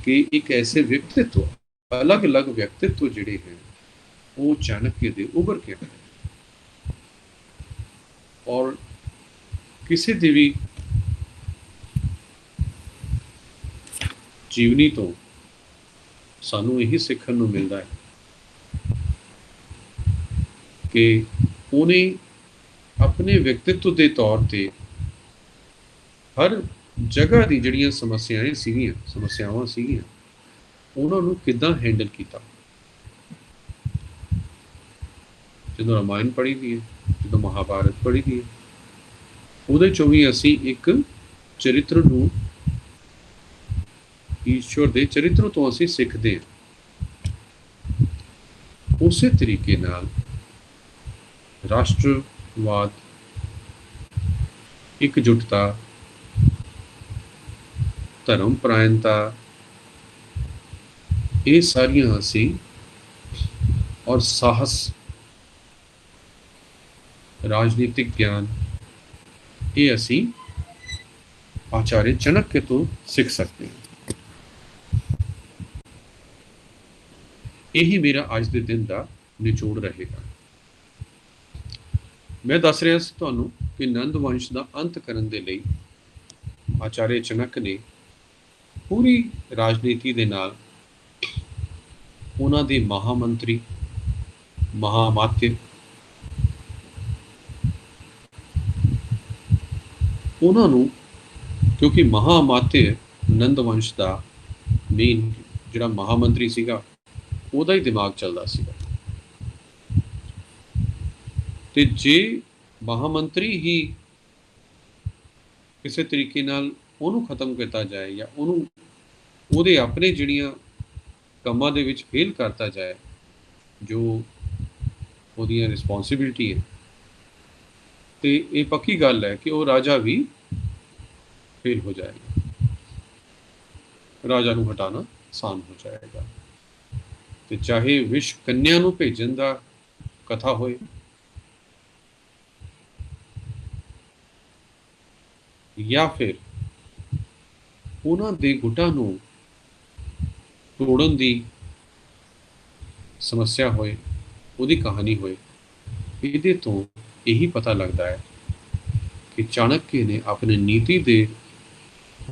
कि एक ऐसे व्यक्तित्व, अलग अलग व्यक्तित्व ਜਿਹੜੇ हैं वो चाणक्य ਦੇ उभर के आए और ਕਿਸੇ ਦੀ ਵੀ ਜੀਵਨੀ ਤੋਂ ਸਾਨੂੰ ਇਹੀ ਸਿੱਖਣ ਨੂੰ ਮਿਲਦਾ ਹੈ कि ਉਹਨੇ ਆਪਣੇ ਵਿਅਕਤਿਤਵ ਦੇ ਤੌਰ ਤੇ ਹਰ ਜਗ੍ਹਾ ਦੀ ਜਿਹੜੀਆਂ ਸਮੱਸਿਆਵਾਂ ਸੀਗੀਆਂ ਉਹਨਾਂ ਨੂੰ ਕਿੱਦਾਂ ਹੈਂਡਲ ਕੀਤਾ। ਜਦੋਂ ਰਾਮਾਇਣ ਪੜ੍ਹੀ ਦੀ ਹੈ, ਜਦੋਂ ਮਹਾਭਾਰਤ ਪੜ੍ਹੀ ਦੀ ਹੈ, ਉਹਦੇ ਚੋਂ ਵੀ ਅਸੀਂ ਇੱਕ ਚਰਿੱਤਰ ਨੂੰ, ਈਸ਼ਵਰ ਦੇ ਚਰਿੱਤਰ ਤੋਂ ਅਸੀਂ ਸਿੱਖਦੇ ਹਾਂ। ਉਸੇ ਤਰੀਕੇ ਨਾਲ ਰਾਸ਼ਟਰਵਾਦ, ਇਕਜੁੱਟਤਾ, ਧਰਮ ਪਰਾਇਣਤਾ, ਇਹ ਸਾਰੀਆਂ ਅਸੀਂ ਔਰ ਸਾਹਸ, ਰਾਜਨੀਤਿਕ ਗਿਆਨ, ਇਹ ਅਸੀਂ ਆਚਾर्य ਚਾਣक्य ਤੋਂ ਸਿੱਖ ਸਕਦੇ ਹਾਂ। ਇਹੀ ਮੇਰਾ ਅੱਜ ਦੇ ਦਿਨ ਦਾ ਨਿਚੋੜ ਰਹੇਗਾ। ਮੈਂ ਦੱਸ ਰਿਹਾ ਸੀ ਤੁਹਾਨੂੰ ਕਿ ਨੰਦ ਵੰਸ਼ ਦਾ ਅੰਤ ਕਰਨ ਦੇ ਲਈ ਆਚਾर्य ਚਾਣक्य ਨੇ ਪੂਰੀ ਰਾਜਨੀਤੀ ਦੇ ਨਾਲ ਉਹਨਾਂ ਦੇ ਮਹਾਮੰਤਰੀ, ਮਹਾਮਾਤਯ, ਉਹਨਾਂ ਨੂੰ, ਕਿਉਂਕਿ ਮਹਾਮਾਤਯ ਨੰਦ ਵੰਸ਼ ਦਾ ਮੇਨ ਜਿਹੜਾ ਮਹਾਮੰਤਰੀ ਸੀਗਾ ਉਹਦਾ ਹੀ ਦਿਮਾਗ ਚੱਲਦਾ ਸੀਗਾ, ਤੇ ਜੇ ਮਹਾਮੰਤਰੀ ਹੀ ਕਿਸੇ ਤਰੀਕੇ ਨਾਲ ਉਹਨੂੰ ਖਤਮ ਕੀਤਾ ਜਾਏ ਜਾਂ ਉਹਨੂੰ ਉਹਦੇ ਆਪਣੇ ਜਿਹੜੀਆਂ ਕੰਮਾਂ ਦੇ ਵਿੱਚ ਫੇਲ ਕਰਤਾ ਜਾਏ ਜੋ ਉਹਦੀਆਂ ਰਿਸਪੌਂਸਿਬਿਲਿਟੀ ਹੈ, ਤੇ ਇਹ ਪੱਕੀ ਗੱਲ ਹੈ ਕਿ ਉਹ ਰਾਜਾ ਵੀ ਫੇਲ ਹੋ ਜਾਏਗਾ, ਰਾਜਾ ਨੂੰ ਹਟਾਉਣਾ ਆਸਾਨ ਹੋ ਜਾਏਗਾ। ਤੇ ਚਾਹੇ ਵਿਸ਼ਵ ਕੰਨਿਆ ਨੂੰ ਭੇਜਣ ਦਾ ਕਥਾ ਹੋਏ ਜਾਂ ਫਿਰ ਉਹਨਾਂ ਦੇ ਗੁੱਟਾਂ ਨੂੰ ਤੋੜਨ ਦੀ ਸਮੱਸਿਆ ਹੋਏ, ਉਹਦੀ ਕਹਾਣੀ ਹੋਏ, ਇਹਦੇ ਤੋਂ ਇਹੀ ਪਤਾ ਲੱਗਦਾ ਹੈ ਕਿ ਚਾਣक्य ਨੇ ਆਪਣੀ ਨੀਤੀ ਦੇ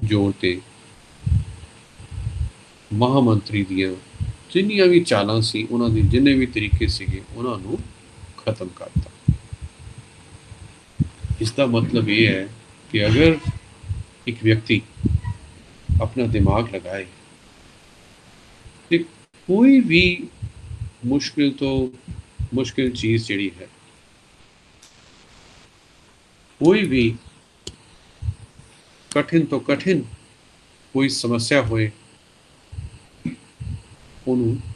ਜ਼ੋਰ ਤੇ ਮਹਾਮੰਤਰੀ ਦੀਆਂ ਜਿੰਨੀਆਂ ਵੀ ਚਾਲਾਂ ਸੀ, ਉਹਨਾਂ ਦੇ ਜਿੰਨੇ ਵੀ ਤਰੀਕੇ ਸੀਗੇ, ਉਹਨਾਂ ਨੂੰ ਖਤਮ ਕਰਤਾ। ਇਸ ਦਾ ਮਤਲਬ ਇਹ ਹੈ ਕਿ ਅਗਰ ਇੱਕ ਵਿਅਕਤੀ अपना दिमाग लगाए तो कोई भी मुश्किल तो मुश्किल चीज़ जिहड़ी है, कोई भी कठिन तो कठिन कोई समस्या होए उन्होंने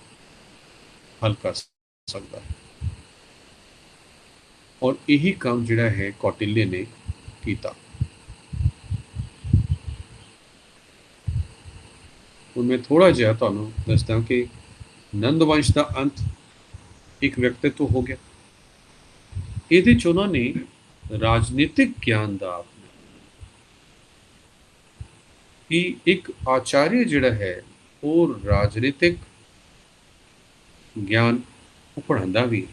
हल कर सकता है। और यही काम जिहड़ा है कौटिल्य ने किया। ਹੁਣ ਮੈਂ ਥੋੜ੍ਹਾ ਜਿਹਾ ਤੁਹਾਨੂੰ ਦੱਸਦਾ ਕਿ ਨੰਦ ਵੰਸ਼ ਦਾ ਅੰਤ ਇੱਕ ਵਿਅਕਤਿਤਵ ਹੋ ਗਿਆ। ਇਹਦੇ 'ਚ ਉਹਨਾਂ ਨੇ ਰਾਜਨੀਤਿਕ ਗਿਆਨ ਦਾ ਕਿ ਇੱਕ ਆਚਾर्य ਜਿਹੜਾ ਹੈ ਉਹ ਰਾਜਨੀਤਿਕ ਗਿਆਨ ਉਹ ਪੜ੍ਹਾਉਂਦਾ ਵੀ।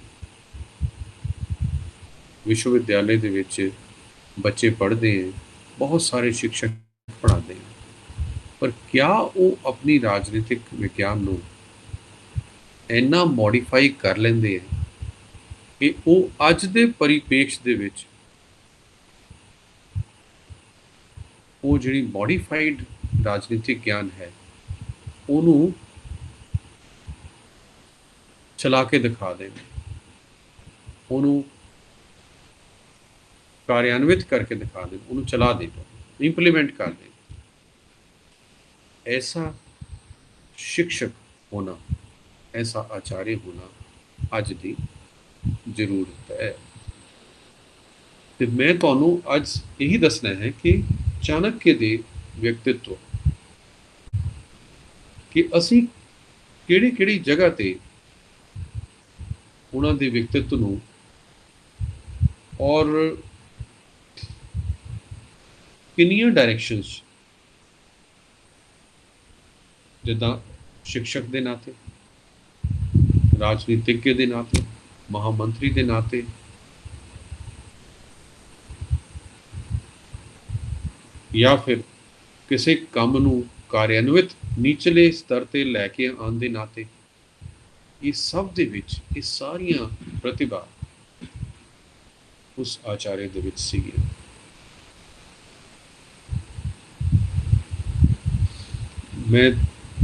ਵਿਸ਼ਵ ਵਿਦਿਆਲੇ ਦੇ ਵਿੱਚ ਬੱਚੇ ਪੜ੍ਹਦੇ ਹੈ, ਬਹੁਤ ਸਾਰੇ शिक्षक ਪੜ੍ਹਾਉਂਦੇ हैं, पर क्या वो अपनी राजनीतिक विज्ञान ਨੂੰ ਇੰਨਾ ਮੋਡੀਫਾਈ ਕਰ ਲੈਂਦੇ ਹੈ ਕਿ ਉਹ ਅੱਜ ਦੇ ਪਰਿਪੇਖ ਦੇ ਵਿੱਚ ਉਹ ਜਿਹੜੀ ਮੋਡੀਫਾਈਡ ਰਾਜਨੀਤਿਕ ਗਿਆਨ ਹੈ ਉਹਨੂੰ ਚਲਾ ਕੇ ਦਿਖਾ ਦੇਵੇ, ਉਹਨੂੰ ਕਾਰਿਆन्वित करके दिखा दे, ਉਹਨੂੰ ਚਲਾ ਦੇ, इंप्लीमेंट कर दे। ऐसा शिक्षक होना, ऐसा आचार्य होना अज की जरूरत है। तो मैं तुहानू अज यही दसना है कि चाणक्य के व्यक्तित्व कि असी किहड़ी किहड़ी जगह ते उन्हां दे व्यक्तित्व नू और किन्नियां डायरैक्शनस, जिद्दां शिक्षक के नाते, राजनीतिज्ञ के नाते, महामंत्री के नाते, या फिर किसी काम नू कार्यान्वित नीचले स्तर ते लैके आने के नाते, ये सब दे विच ये सारियां प्रतिभा उस आचार्य दे विच सीगी। मैं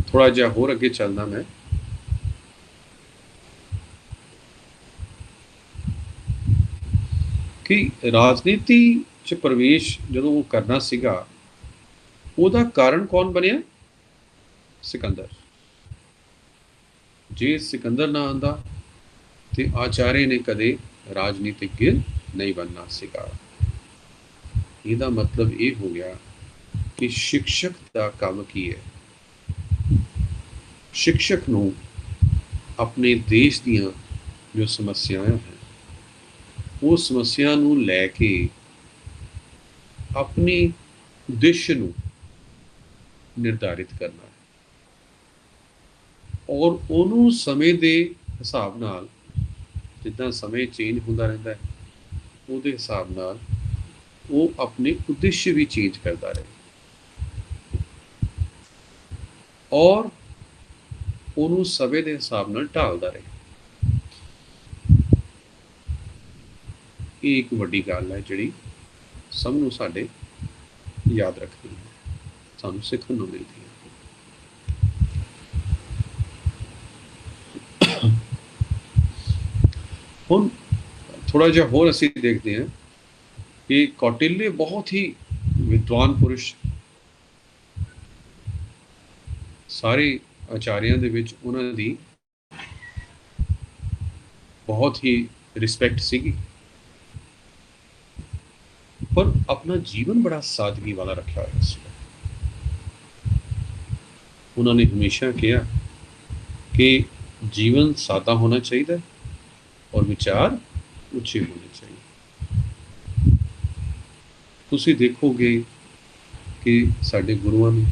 थोड़ा जिहा होर अगे चलदा, मैं कि राजनीति च प्रवेश जदों वो करना सीगा, ਉਹਦਾ कारण कौन बनिया? सिकंदर। जे सिकंदर ना आंदा ते आचार्य ने कदे राजनीतिज्ञ नहीं बनना सीगा। ਇਹਦਾ मतलब ये हो गया कि शिक्षक का काम की है, शिक्षक नूं अपने देश दियां जो समस्याएं हैं, वो समस्या नूं लैके अपने उद्देश्य नूं निर्धारित करना है और ਉਹਨੂੰ समय के हिसाब नाल, जिद्दां समय चेंज होंदा रहिंदा है, ਉਹਦੇ हिसाब नाल वो अपने उद्देश्य भी चेंज करता रहे और ਉਹਨੂੰ समय के हिसाब नाल ढालदा रहे। ये एक वड्डी गल है जिहड़ी सब नूं साडे याद रखनी है, सानूं सिੱਖਣ ਨੂੰ मिलती है। ਹੁਣ थोड़ा जिहा होर असीं देखते हैं कि कौटिल्य बहुत ही विद्वान पुरुष, सारे आचार्यों दे विच उन्हां दी बहुत ही रिस्पैक्ट सीगी, पर अपना जीवन बड़ा सादगी वाला रखा हुआ सी। उन्होंने हमेशा कहा कि जीवन सादा होना चाहिए और विचार ऊंचे होने चाहिए। तुसी देखोगे कि साडे गुरुआं ने,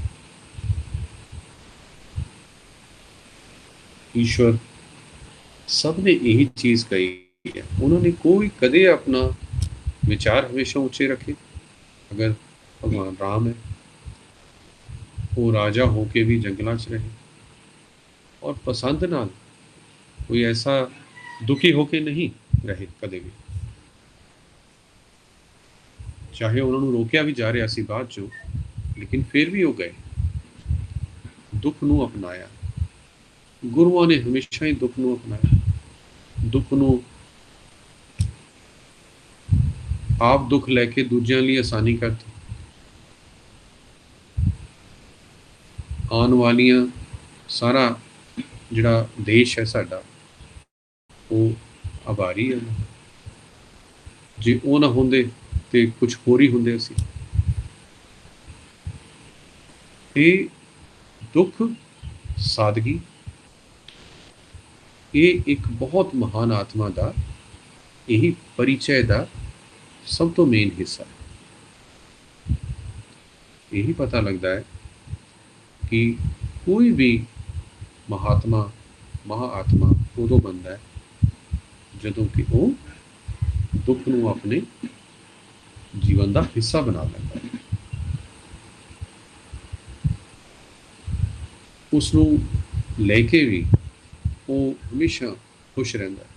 ईश्वर सब ने यही चीज़ कही है। उन्होंने कोई कदे अपना विचार हमेशा ऊंचे रखे। अगर भगवान राम है, वो राजा होके भी जंगलों च रहे और पसंद नाल कोई ऐसा दुखी होके नहीं रहे कदे भी, चाहे उन्होंने रोकया भी जा रहा सी बाद चो, लेकिन फिर भी वो गए, दुख नूं अपनाया। गुरुआं ने हमेशा ही दुख नूं अपनाया, दुख नूं आप दुख लैके दूजियां लई आसानी करती। आने वालियां सारा जिहड़ा देश है साडा, वो आभारी है। जे वो ना होंदे ते कुछ होर ही होंदे असीं। ये दुख, सादगी, ये एक बहुत महान आत्मा का यही परिचय का सब तो मेन हिस्सा है। यही पता लगता है कि कोई भी महात्मा, महाआत्मा उदों बनता है जदों कि वो दुख नूं अपने जीवन का हिस्सा बना लेता है, उसनूं लैके भी वो हमेशा खुश रहता है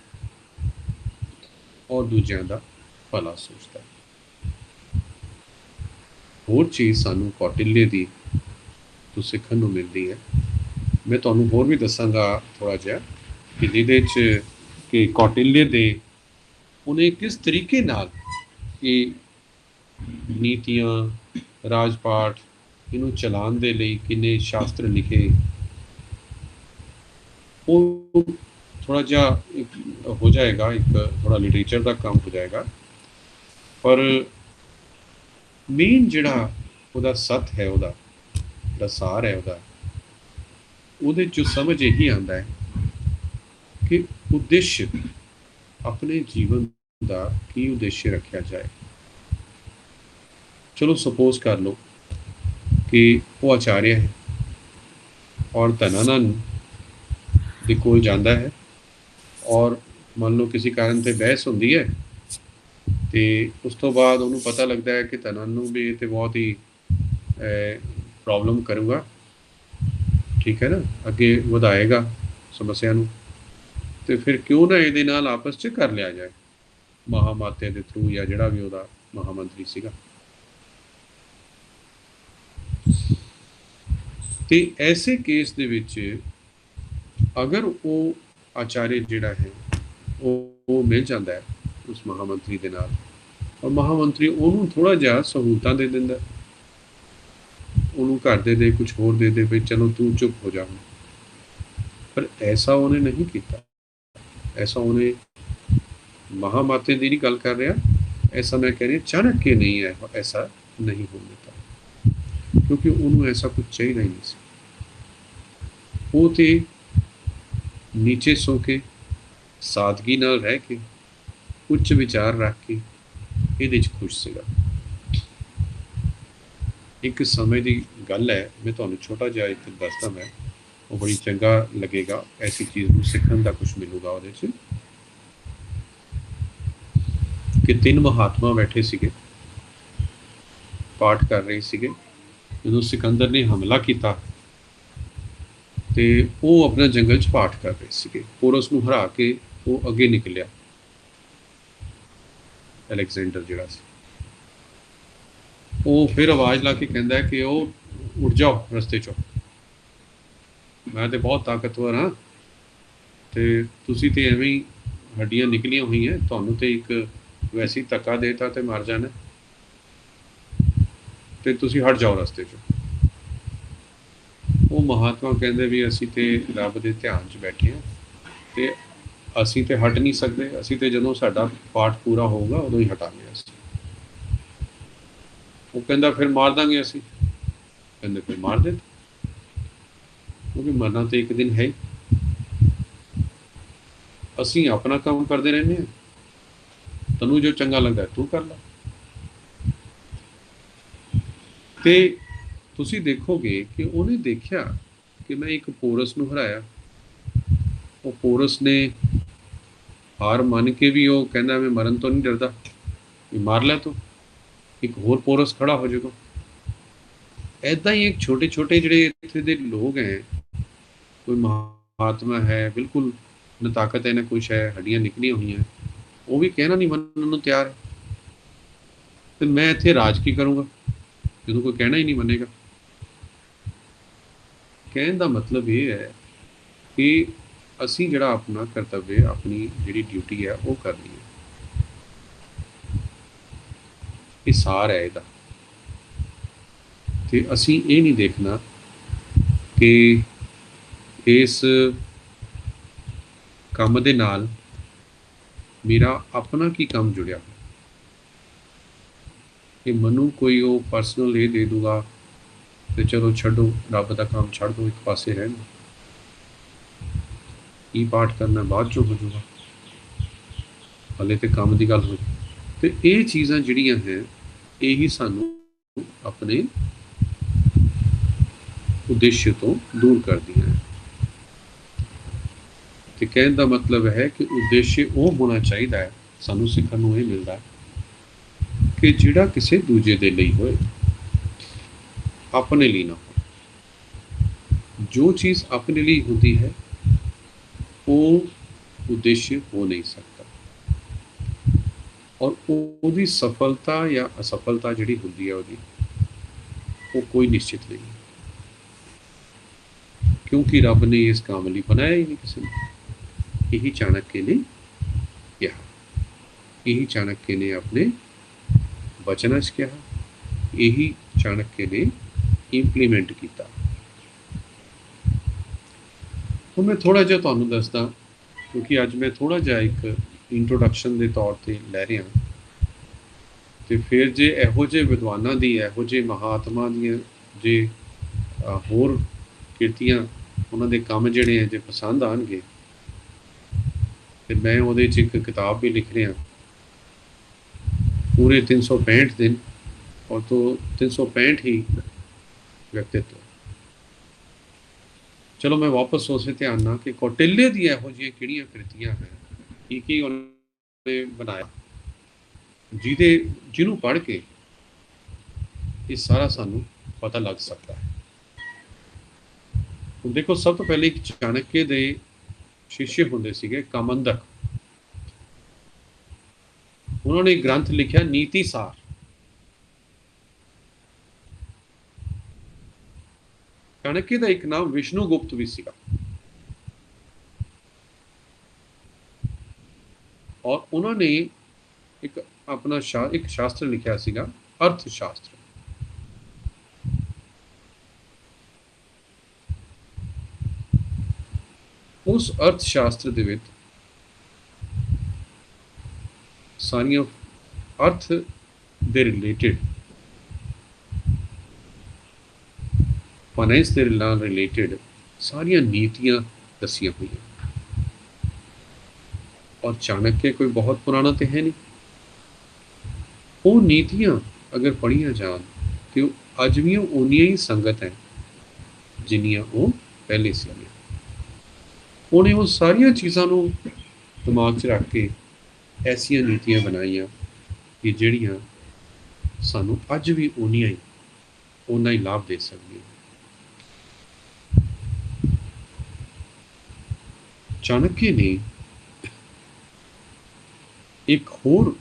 और दूजियां दा भला सोचता है। होर चीज़ सानू कौटिल्य दी तो सीखण नूं मिलदी है। मैं तुहानूं होर भी दसांगा थोड़ा जिहा कि जिहदे च कि कौटिल्य दे उन्हें किस तरीके नाल ये नीतियां राजपाठ इनू चलाने दे लई किन्ने शास्त्र लिखे, वो थोड़ा जिहा एक हो जाएगा, एक थोड़ा लिटरेचर का काम हो जाएगा, पर मेन जिहड़ा ਉਹਦਾ सत है, ਉਹਦਾ सार है, ਉਹਦੇ जो समझ यही आता है कि उद्देश्य अपने जीवन का की उद्देश्य रखा जाए। चलो सपोज कर लो कि वो आचार्य है और धनानंद दे कोल जाता है और मान लो किसी कारण से बहस होती है, तो उस तो बाद उन्होंने पता लगता है कि धनानंद नूं भी ये बहुत ही प्रॉब्लम करूँगा, ठीक है ना, अगे वधाएगा समस्या नूं, तो फिर क्यों ना ये नाल आपस च कर लिया जाए महामाते के थ्रू या जिहड़ा भी उहदा महामंत्री सीगा। ते ऐसे केस दे विच अगर वो आचार्य जिहड़ा है वो मिल जाता है उस महामंत्री के नाल और महामंत्री उन्होंने थोड़ा जिहा सहूलतां दे दिंदा, उन्होंने घर दे कुछ होर दे भाई चलो तू चुप हो जा, पर ऐसा उन्हें नहीं किया। ऐसा उन्हें महामाते की नहीं गल कर रहा, ऐसा मैं कह रही चाणक्य नहीं है, ऐसा नहीं हो देता, क्योंकि उन्होंने ऐसा कुछ चाहिए ही नहीं सी। वो तो नीचे सो के सादगी नाल रह के उच्च विचार रख के ये खुश सीगा। एक समय की गल है, मैं तुहानूं छोटा जिहा एक दसदा, मैं वो बड़ी चंगा लगेगा, ऐसी चीज़ को सीखण का कुछ मिलूगा उहदे च कि 3 महात्मा बैठे सीगे, पाठ कर रहे सीगे, जदों सिकंदर ने हमला किया तो वो अपना जंगल च पाठ कर रहे सीगे, पोरस नूं हरा के वो अगे निकलिया, अलेक्जेंडर जिहड़ा सी, वो फिर आवाज़ ला के कहता है कि वो उड़ जाओ रस्ते चो, मैं तो बहुत ताकतवर हाँ, तो तुसी तो एवें ही हड्डियां निकलियां हुई हैं, तुहानूं तो एक वैसे ही धक्का देता तो मर जाना, तो तुसी हट जाओ रस्ते चो। वो महात्मा कहते भी असी तो रब के ध्यान च बैठे हैं, तो असी तो हट नहीं सकते, असी तो जदों साडा पाठ पूरा होगा उदों ही हटांगे असी। वो कहता फिर मार देंगे असी, कहते फिर मार दे, क्योंकि मरना तो एक दिन है ही, असी अपना काम करते रहने हैं, तैनूं जो चंगा लगता तू कर ला। ते तुसी देखोगे कि उन्हें देखा कि मैं एक पोरस नूं हराया, वो पोरस ने हार मान के भी वो कहना मैं मरन तो नहीं डरदा, मार लै तो एक होर पोरस खड़ा हो जाएगा। ऐदा ही एक छोटे छोटे जिहड़े इत्थे दे लोग हैं, कोई महात्मा है बिल्कुल न ताकत है न कुछ है, हड्डियां निकलियां हुई हैं, वो भी कहना नहीं मनन नूं तैयार है, तो मैं इत्थे राज की करूँगा जो कोई कहना ही नहीं मनेगा। कहने का मतलब ये है कि असी जिहड़ा अपना कर्तव्य अपनी जिहड़ी ड्यूटी है वो करनी है, ये सार है इहदा। ते असी ये नहीं देखना कि इस काम दे नाल मेरा अपना की काम जुड़िया हो, कि मनु कोई वो परसनल ये दे दूगा तो चलो छड्डो, रब का काम छड्ड दो, एक पासे रहन दो, की पाठ करना बाद चो हो जाऊगा, हले तो काम की गल हो जाए। तो ये चीज़ां जिहड़ियां हैं यही सानू अपने उद्देश्य तो दूर कर दिया है। तो कहने का मतलब है कि उद्देश्य वो होना चाहिए, सानू सीखण नूं ये मिलता है कि जिहड़ा किसी दूजे दे लई होए, अपने लिए ना हो। जो चीज़ अपने लिए होती है वो उद्देश्य हो नहीं सकता, और उसकी सफलता या असफलता जिहड़ी होंदी है वो कोई निश्चित नहीं है, क्योंकि रब ने इस काम लिए बनाया ही नहीं किसी ने। यही चाणक्य ने कहा, यही चाणक्य ने अपने वचन च कहा, यही चाणक्य ने इंप्लीमेंट किया। ਹੁਣ मैं थोड़ा ਜਿਹਾ ਤੁਹਾਨੂੰ ਦੱਸਦਾ, क्योंकि ਅੱਜ मैं थोड़ा ਜਿਹਾ एक इंट्रोडक्शन के तौर पर लै रहा। तो फिर जे ਇਹੋ ਜਿਹੇ विद्वानों की, ਇਹੋ ਜਿਹੇ महात्मा ਦੀਆਂ जे होर किरतियां, उन्होंने काम ਜਿਹੜੇ है जे पसंद आएंगे, तो मैं वो एक किताब भी लिख रहा पूरे 365 दिन, और तो 365 ही व्यक्तित्व। चलो मैं वापस उस ध्यान ना कि कौटिल्य दी ਇਹੋ ਜਿਹੀਆਂ ਕਿਹੜੀਆਂ कृतियां हैं, की उन्होंने बनाया, जिन्हों पढ़ के ये सारा सानू पता लग सकता है। देखो, सब तो पहले एक चाणक्य के शिष्य होंगे सीगे कामंदक, उन्होंने एक ग्रंथ लिखा नीति सार। चाणक्य का एक नाम विष्णुगुप्त भी सीगा, और उन्होंने एक अपना एक शास्त्र लिखा सीगा अर्थशास्त्र। उस अर्थशास्त्र दे विच सारियां अर्थ दे रिलेटेड, फाइनेंस के नाल रिलेटेड सारियां नीतियां दसियां हुई। और चाणक्य कोई बहुत पुराना तो है नहीं, वो नीतियां अगर पढ़िया जान तो अज भी उन्नियां ही संगत हैं जिन्नियां वो पहले सी। उन्हें वो सारिया चीज़ों को दिमाग च रख के ऐसिया नीतियां बनाइया कि जड़ियाँ सानू अज भी उन्नियां ही उन्ना ही लाभ दे सकती। चाणक्य ने एक होर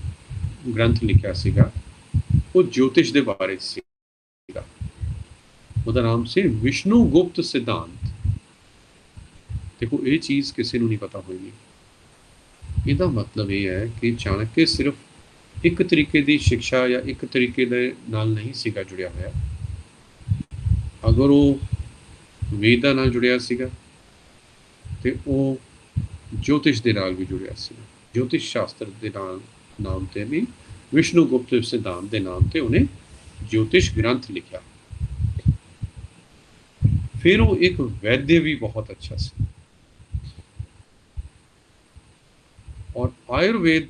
ग्रंथ लिखा सीगा, वो ज्योतिष के बारे सीगा, उसका नाम से विष्णुगुप्त सिद्धांत। देखो, ये चीज़ किसी को नहीं पता होगी। इसका मतलब ये है कि चाणक्य सिर्फ एक तरीके की शिक्षा या एक तरीके दे नाल नहीं सीगा जुड़िया होया। अगर वो वेदा नाल जुड़िया सीगा तो वो ज्योतिष के नाल भी जुड़िया सीगा। ज्योतिष शास्त्र के नाम से भी विष्णुगुप्त सिद्धांत के नाम से उन्हें ज्योतिष ग्रंथ लिखा। फिर वो एक वैद्य भी बहुत अच्छा सी, और आयुर्वेद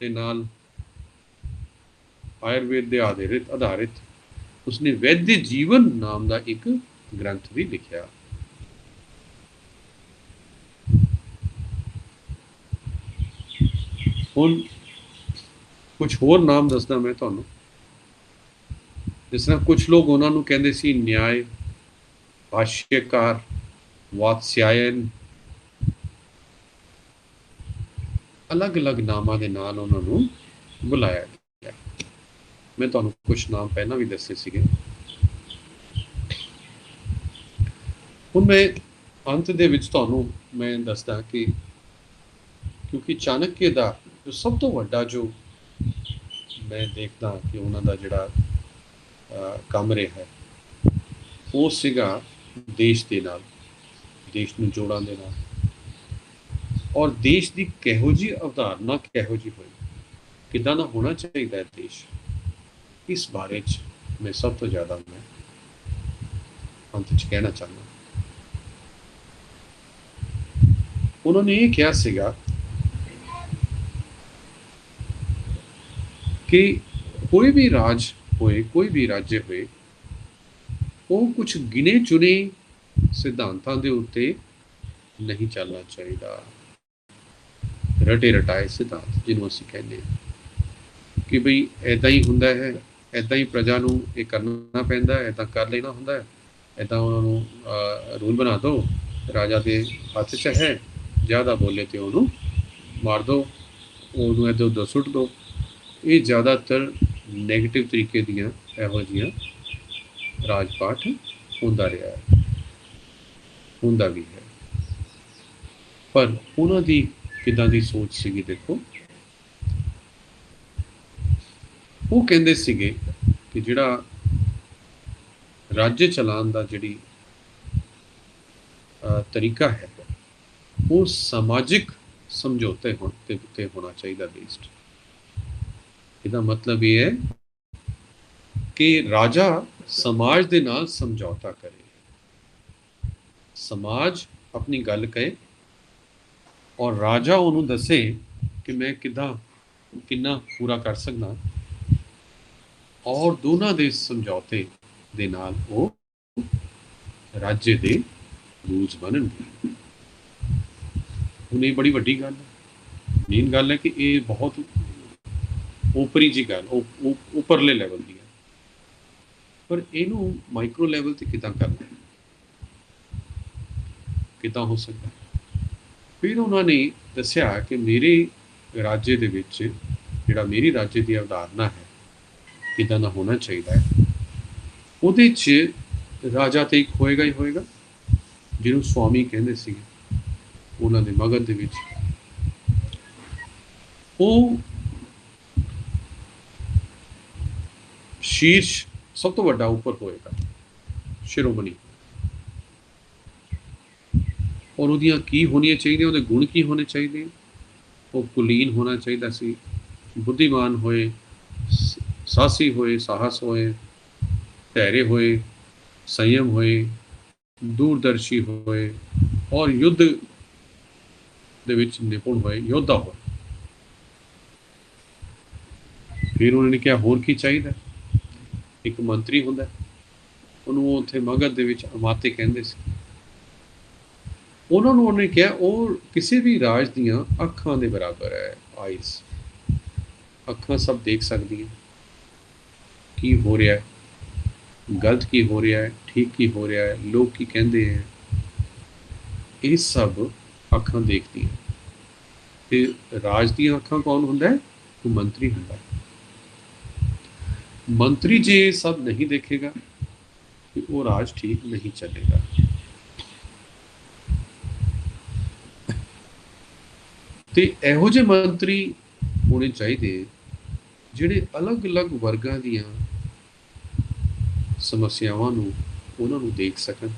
के नाल, आयुर्वेद के आधारित उसने वैद्य जीवन नाम का एक ग्रंथ भी लिखा। हुण कुछ होर नाम दसदा मैं तुहानूं, जिस तरह कुछ लोग उन्होंने कहते सी न्याय, भाष्यकार, वात्स्यायन, अलग अलग नामां दे नाल उन्होंने बुलाया गया। मैं तुहानूं कुछ नाम पहला भी दसे सीगे। हुण मैं अंत दे विच तुहानूं मैं दसदा कि क्योंकि चाणक्य का जो सब तो वड्डा जो मैं देखदा कि उन्होंने जिहड़ा काम रहा है वो सीगा देश के नाल, देश नूं जोड़ां दे नाल, और देश की किहो जी अवधारणा किहो जी होई, किदां दा होना चाहिए देश, इस बारे मैं सब तो ज़्यादा मैं अंत च कहना चाहना। उन्होंने ये कहा सीगा कि कोई भी राज होए, कोई भी राज्य होए, वो कुछ गिने चुने सिद्धांतों के उत्ते नहीं चलना चाहिए। रटे रटाए सिद्धांत जिन्होंने असीं कहते हैं कि बई ऐदा ही हुंदा है, ऐदा ही प्रजा नूं ये करना पैंदा है, ऐदा कर लेना हुंदा है, ऐदा उन्होंने रूल बना दो, राजा के हथ च है, ज़्यादा बोले तो उन्होंने मार दो, उन्होंने इधर उधर सुट दो। ये ज़्यादातर नैगेटिव तरीके दियां इहो जिहियां राजपाठ होंदा रहा है, होंदा भी है। पर ਉਹਨਾਂ ਦੀ ਕਿੱਦਾਂ ਦੀ ਸੋਚ ਸੀਗੀ ਦੇਖੋ। ਉਹ ਕਹਿੰਦੇ ਸੀਗੇ ਕਿ ਜਿਹੜਾ राज्य चलाने का जी तरीका है वो समाजिक समझौते उत्ते होना चाहिए बेस्ड। इसका मतलब ये है कि राजा समाज के नाल समझौता करे, समाज अपनी गल कहे और राजा उन्होंने दसे कि मैं कितना पूरा कर सकता, और दोनों के समझौते दे नाल वो राज्य के रूल्स बननगे। हुण ये बड़ी वड्डी गल है, मेन गल है कि ये बहुत ओपरी जी गल उपरले लैवल की है, पर इनू माइक्रो लैवल से किदां करना, किदां हो सकता है। फिर उन्होंने दस्या कि मेरे राज्य दे विच जिहड़ा मेरी राज्य की अवधारणा है किदां दा होना चाहिए है, ਉਹਦੇ 'ਚ ਰਾਜਾ ਤੇ ਇੱਕ ਹੋਏਗਾ ਹੀ ਹੋਏਗਾ ਜਿਹਨੂੰ ਸਵਾਮੀ ਕਹਿੰਦੇ ਸੀਗੇ ਉਹਨਾਂ ਦੇ ਮਗਧ ਦੇ ਵਿੱਚ। ਉਹ ਸ਼ੀਰਸ਼ ਸਭ ਤੋਂ ਵੱਡਾ ਉੱਪਰ ਹੋਏਗਾ, ਸ਼ਿਰੋਮਣੀ, ਔਰ ਉਹਦੀਆਂ ਕੀ ਹੋਣੀਆਂ ਚਾਹੀਦੀਆਂ, ਉਹਦੇ ਗੁਣ ਕੀ ਹੋਣੇ ਚਾਹੀਦੇ। ਉਹ ਕੁਲੀਨ ਹੋਣਾ ਚਾਹੀਦਾ ਸੀ, ਬੁੱਧੀਮਾਨ ਹੋਏ, ਸਾਹਸੀ ਹੋਏ, ਸਾਹਸ ਹੋਏ, धैर्य होए, संयम होए, दूरदर्शी होए और युद्ध दे विच निपुण होए, योद्धा हो। फिर उन्होंने क्या होर की चाहिए, एक मंत्री होंदा, उन्होंने उत्थे मगध दे विच अमाते कहंदे सी। उन्होंने उन्होंने कहा वो किसी भी राज दियां अखां दे बराबर है, आइज, अखां सब देख सकदी हैं की हो रहा है, गलत की हो रहा है, ठीक की हो रहा है, लोग की कहते हैं, ये सब अखां देखती हैं। तो राज दी अखां कौन होंदा है, वो मंत्री होंदा है। मंत्री जे सब नहीं देखेगा तो वो राज ठीक नहीं चलेगा। तो इहो जे मंत्री होने चाहिए जिहड़े अलग अलग वर्गां दियां समस्यावां नूं उन्हां नूं देख सकन।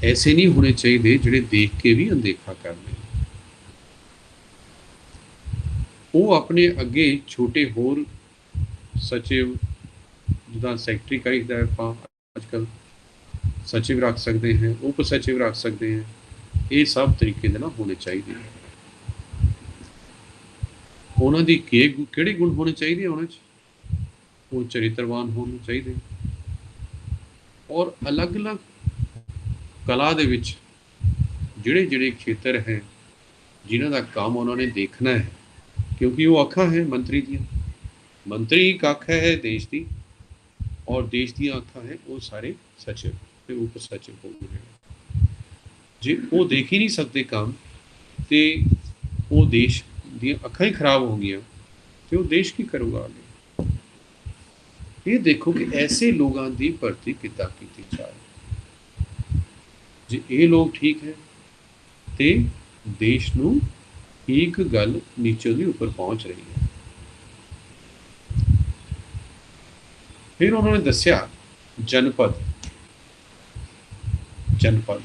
ऐसे नहीं होने चाहिए जिहड़े देख के भी अनदेखा कर लें। वो अपने अगे छोटे होर सचिव जिदा सैकटरी कहीदा है, अजकल सचिव रख सकते हैं, उप सचिव रख सकते हैं, ये सब तरीके दे ना होने चाहिए। उन्हां दी किहड़े गुण होने चाहिए, उन्हां च वो चरित्रवान होने चाहिए, और अलग अलग कला दे विच जिहड़े जिहड़े खेत्र हैं जिन्हां दा काम उन्होंने देखना है, क्योंकि वो अखां है मंत्री दी, मंत्री एक अख है देश की, और देश दी अखां है वो सारे सचिव ते उप सचिव हो गए। जे वो देख ही नहीं सकते काम तो वो देश दी अखां ही खराब हो गई तो वो देश की करूँगा आगे। ये देखो कि ऐसे लोगों की भर्ती कितना की जाए, जे ये लोग ठीक है तो देश नूं एक गल नीचे भी ऊपर पहुँच रही है। फिर उन्होंने दस्या जनपद जनपद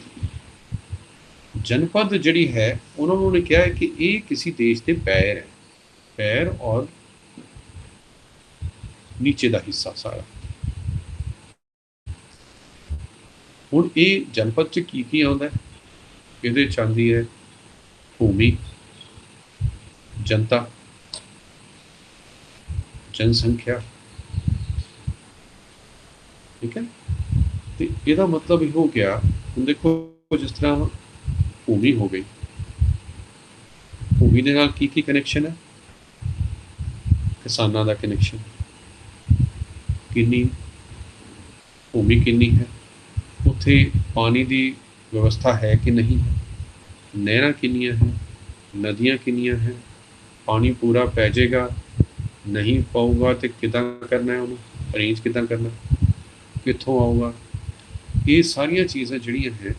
जनपद जिहड़ी है उन्होंने कहा है कि ये किसी देश के पैर है, पैर और नीचे का हिस्सा सारा। हुण ये जनपद च की आउंदा है, इहदे च आउंदी है भूमि, जनता, जनसंख्या, ठीक है। तो यदा मतलब हो गया, हुण देखो जिस तरह भूमि हो गई, भूमि दे नाल की कनैक्शन है, किसानां दा कनैक्शन, किन्नी भूमि किन्नी है, उत्थे पानी की व्यवस्था है कि नहीं है, नहरां किन्नियां हैं, नदियां किन्नियां हैं, पानी पूरा पै जाएगा, नहीं पाऊगा तो किदां करना है, उन्होंने अरेंज किदां करना, कित्थों आऊगा, ये सारिया चीज़ां जिहड़ियां हैं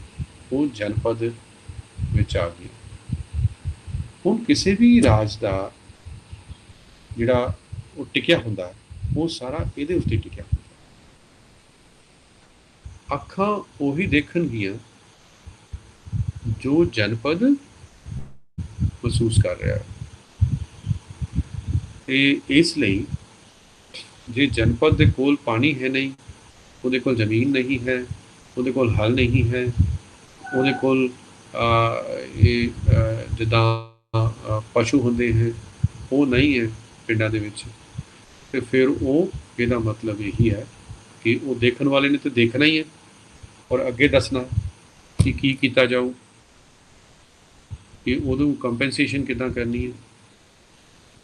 वो जनपद ਵਿੱਚ ਆ ਗਈ। ਹੁਣ ਕਿਸੇ ਵੀ ਰਾਜ ਦਾ ਜਿਹੜਾ ਉਹ ਟਿਕਿਆ ਹੁੰਦਾ ਉਹ ਸਾਰਾ ਇਹਦੇ ਉੱਤੇ ਟਿਕਿਆ ਹੁੰਦਾ। ਅੱਖਾਂ ਉਹੀ ਦੇਖਣਗੀਆਂ ਜੋ ਜਨਪਦ ਮਹਿਸੂਸ ਕਰ ਰਿਹਾ ਹੈ। ਤੇ ਇਸ ਲਈ ਜੇ ਜਨਪਦ ਦੇ ਕੋਲ ਪਾਣੀ ਹੈ ਨਹੀਂ, ਉਹਦੇ ਕੋਲ ਜ਼ਮੀਨ ਨਹੀਂ ਹੈ, ਉਹਦੇ ਕੋਲ ਹਲ ਨਹੀਂ ਹੈ, ਉਹਦੇ ਕੋਲ ਜਿੱਦਾਂ ਪਸ਼ੂ ਹੁੰਦੇ ਹੈ ਉਹ ਨਹੀਂ ਹੈ ਪਿੰਡਾਂ ਦੇ ਵਿੱਚ, ਤੇ ਫਿਰ ਉਹ ਇਹਦਾ ਮਤਲਬ ਇਹੀ ਹੈ ਕਿ ਉਹ ਦੇਖਣ ਵਾਲੇ ਨੇ ਤਾਂ ਦੇਖਣਾ ਹੀ ਹੈ ਔਰ ਅੱਗੇ ਦੱਸਣਾ ਕਿ ਕੀ ਕੀਤਾ ਜਾਊ, ਕਿ ਉਹਨੂੰ ਕੰਪਨਸੇਸ਼ਨ ਕਿੱਦਾਂ ਕਰਨੀ ਹੈ।